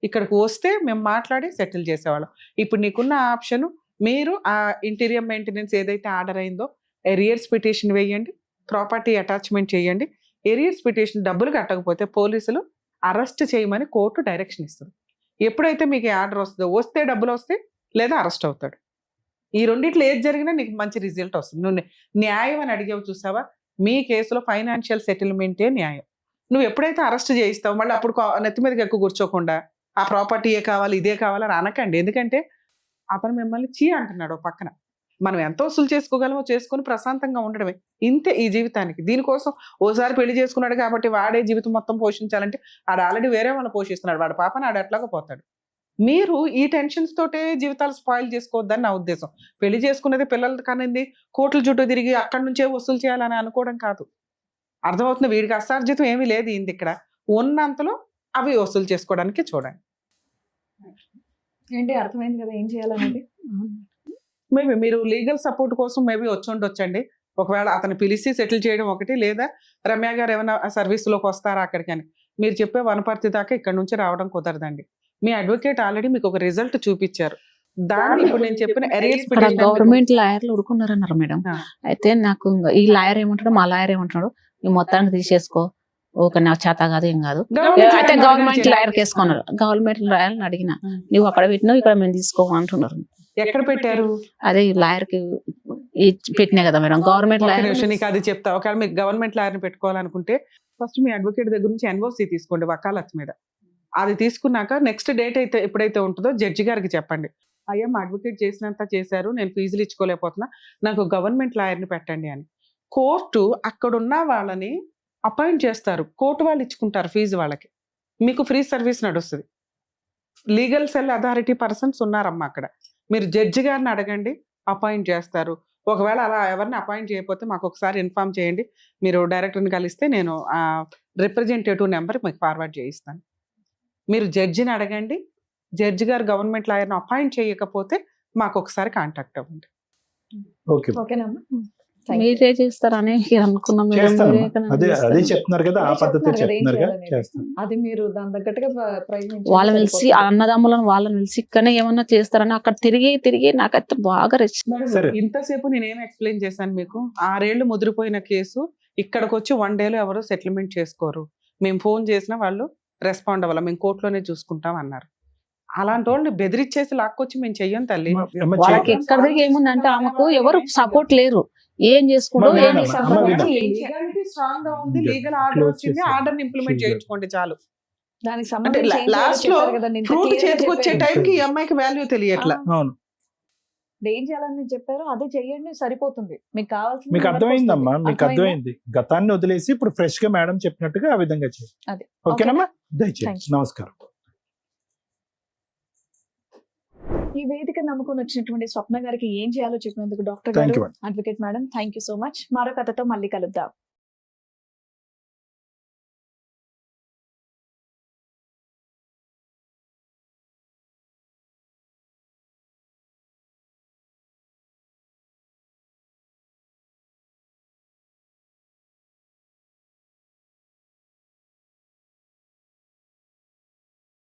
ఇక్కడికి వస్తే మేము మాట్లాడి సెటిల్ చేసేవాళ్ళం. ఇప్పుడు నీకున్న ఆప్షన్, మీరు ఆ ఇంటీరియర్ మెయింటెనెన్స్ ఏదైతే ఆర్డర్ అయిందో ఎరియర్స్ పిటిషన్ వేయండి, ప్రాపర్టీ అటాచ్మెంట్ చేయండి. ఎరియర్స్ పిటిషన్ డబ్బులు కట్టకపోతే పోలీసులు అరెస్ట్ చేయమని కోర్టు డైరెక్షన్ ఇస్తుంది. ఎప్పుడైతే మీకు ఆర్డర్ వస్తుందో, వస్తే డబ్బులు వస్తే లేదా అరెస్ట్ అవుతాడు. ఈ రెండిట్లో ఏది జరిగినా నీకు మంచి రిజల్ట్ వస్తుంది. నువ్వు న్యాయం అని అడిగావు చూసావా, మీ కేసులో ఫైనాన్షియల్ సెటిల్మెంటే న్యాయం. నువ్వు ఎప్పుడైతే అరెస్ట్ చేయిస్తావు మళ్ళీ అప్పుడు నెత్తి మీదకి ఎక్కువ కూర్చోకుండా ఆ ప్రాపర్టీ ఏ కావాలి, ఇదే కావాలని అనకండి. ఎందుకంటే అతను మిమ్మల్ని చీ అంటున్నాడు ఓ పక్కన. మనం ఎంత వసూలు చేసుకోగలమో చేసుకొని ప్రశాంతంగా ఉండడమే, ఇంతే ఈ జీవితానికి. దీనికోసం ఓసారి పెళ్లి చేసుకున్నాడు కాబట్టి వాడే జీవితం మొత్తం పోషించాలంటే ఆడు ఆల్రెడీ వేరే వాళ్ళని పోషిస్తున్నాడు, వాడు పాపని ఆడు ఎట్లాగో పోతాడు. మీరు ఈ టెన్షన్స్ తోటే జీవితాలు స్పాయిల్ చేసుకోవద్దని నా ఉద్దేశం. పెళ్లి చేసుకున్నది పిల్లలు కనింది కోట్ల చుట్టూ తిరిగి అక్కడి నుంచే వసూలు చేయాలని అనుకోవడం కాదు. అర్థమవుతుంది? వీడికి అసార్జితం ఏమీ లేదు ఇంది. ఇక్కడ ఉన్నంతలో అవి వసూలు చేసుకోవడానికి చూడండి. ఏంటి అర్థమైంది కదా ఏం చేయాలనేది. మేబీ మీరు లీగల్ సపోర్ట్ కోసం మేబీ వచ్చండి. ఒకవేళ అతను పిలిచి సెటిల్ చేయడం ఒకటి, లేదా రమ్య గారు ఏమైనా సర్వీస్లోకి వస్తారా అక్కడికి అని. మీరు చెప్పే వనపర్తి దాకా ఇక్కడ నుంచి రావడం కుదరదండి. మీ అడ్వకేట్ ఆల్రెడీ మీకు ఒక రిజల్ట్ చూపించారు. దాన్ని ఇప్పుడు నేను చెప్పిన ఎరియర్స్ గవర్నమెంట్ లాయర్లు ఉడుకున్నారన్నారు మేడం. అయితే నాకు ఈ లాయర్ ఏమంటాడు, మా లాయర్ ఏమంటాడు, ఈ మొత్తాన్ని తీసేసుకో, ఓకే నాకు చేత కాదు ఏం కాదు. అయితే గవర్నమెంట్ లాయర్ కేసుకున్నారు. గవర్నమెంట్ లాయర్ని అడిగిన, నువ్వు అక్కడ పెట్టినావు ఇక్కడ మేము తీసుకోమంటున్నారు. ఎక్కడ పెట్టారు? అదే లాయర్ కి పెట్టినా కదా మేడం, గవర్నమెంట్ లాయర్. నీకు అది చెప్తా. ఒకవేళ మీరు గవర్నమెంట్ లాయర్ని పెట్టుకోవాలనుకుంటే ఫస్ట్ మీ అడ్వకేట్ దగ్గర నుంచి ఎన్ఓసి తీసుకోండి వకాలత్ మీద. అది తీసుకున్నాక నెక్స్ట్ డేట్ అయితే ఎప్పుడైతే ఉంటుందో జడ్జి గారికి చెప్పండి, అయ్యా మా అడ్వకేట్ చేసినంత చేశారు, నేను ఫీజులు ఇచ్చుకోలేకపోతున్నా, నాకు గవర్నమెంట్ లాయర్ని పెట్టండి అని. కోర్టు అక్కడున్న వాళ్ళని అపాయింట్ చేస్తారు, కోర్టు వాళ్ళు ఇచ్చుకుంటారు ఫీజు వాళ్ళకి, మీకు ఫ్రీ సర్వీస్ నడుస్తుంది. లీగల్ సెల్ అథారిటీ పర్సన్స్ ఉన్నారమ్మా అక్కడ. మీరు జడ్జి గారిని అడగండి, అపాయింట్ చేస్తారు. ఒకవేళ అలా ఎవరిని అపాయింట్ చేయకపోతే మాకు ఒకసారి ఇన్ఫార్మ్ చేయండి, మీరు డైరెక్టర్ని కలిస్తే నేను ఆ రిప్రజెంటేటివ్ నెంబర్ మీకు ఫార్వర్డ్ చేయిస్తాను. మీరు జడ్జిని అడగండి, జడ్జి గారు గవర్నమెంట్ లాయర్ని అపాయింట్ చేయకపోతే మాకు ఒకసారి కాంటాక్ట్ అవ్వండి. ఓకేనమ్మా. మీరే చేస్తారని అనుకున్నాం. అదే చెప్తున్నారు కదా, ఆ పద్ధతి చెప్తున్నారు కదా, చేస్తాం. అది మీరు దాని తగ్గట్టుగా ప్రయత్నించండి. వాళ్ళని పిలిచి అన్నదమ్ములను వాళ్ళని పిలిచి ఇక్కడనే ఏమన్నా చేస్తారని అక్కడ తిరిగి నాకైతే బాగా సరే. ఇంతసేపు నేనేం ఎక్స్ప్లెయిన్ చేశాను మీకు? 6 ఏళ్ళు ముదిరిపోయిన కేసు ఇక్కడికి వచ్చి 1 డేలో ఎవరు సెటిల్మెంట్ చేసుకోరు. మేము ఫోన్ చేసినా వాళ్ళు రెస్పాండ్ అవ్వాలి, మేము కోర్టులోనే చూసుకుంటాం అన్నారు. అలాంటి వాళ్ళని బెదిరించేసి లాక్కొచ్చి మేము చెయ్యం తల్లి. వాళ్ళకి ఎక్కడ ఏముందంటే ఆమెకు ఎవరు సపోర్ట్ లేరు, ఏం చేసుకుంటూ స్ట్రాంగ్ గా ఉంది, లీగల్ ఆర్డర్ వచ్చింది, ఆర్డర్ ఇంప్లిమెంట్ చేయించుకోండి చాలు. దానికి అంటే లాస్ట్ లో ఫ్రూట్ చేతికి వచ్చే టైంకి ఈ అమ్మాయికి వాల్యూ తెలియట్లా. అవును, ఏం చేయాలని చెప్పారో అదే చెయ్యండి, సరిపోతుంది. మీకు కావాల్సింది మీకు అర్థమైందమ్మా, మీకు అర్థమైంది. గతాన్ని వదిలేసి ఇప్పుడు ఫ్రెష్ గా మేడం చెప్పినట్టుగా ఆ విధంగా చేయండి. ఓకేనమ్మా, దయచేసి నమస్కారం. ఈ వేదిక నమ్ముకొని వచ్చినటువంటి స్వప్న గారికి ఏం చేయాలో చెప్పినందుకు డాక్టర్ థ్యాంక్ గారు, you. Advocate madam, thank you so much. మరో కథతో మళ్ళీ కలుద్దాం.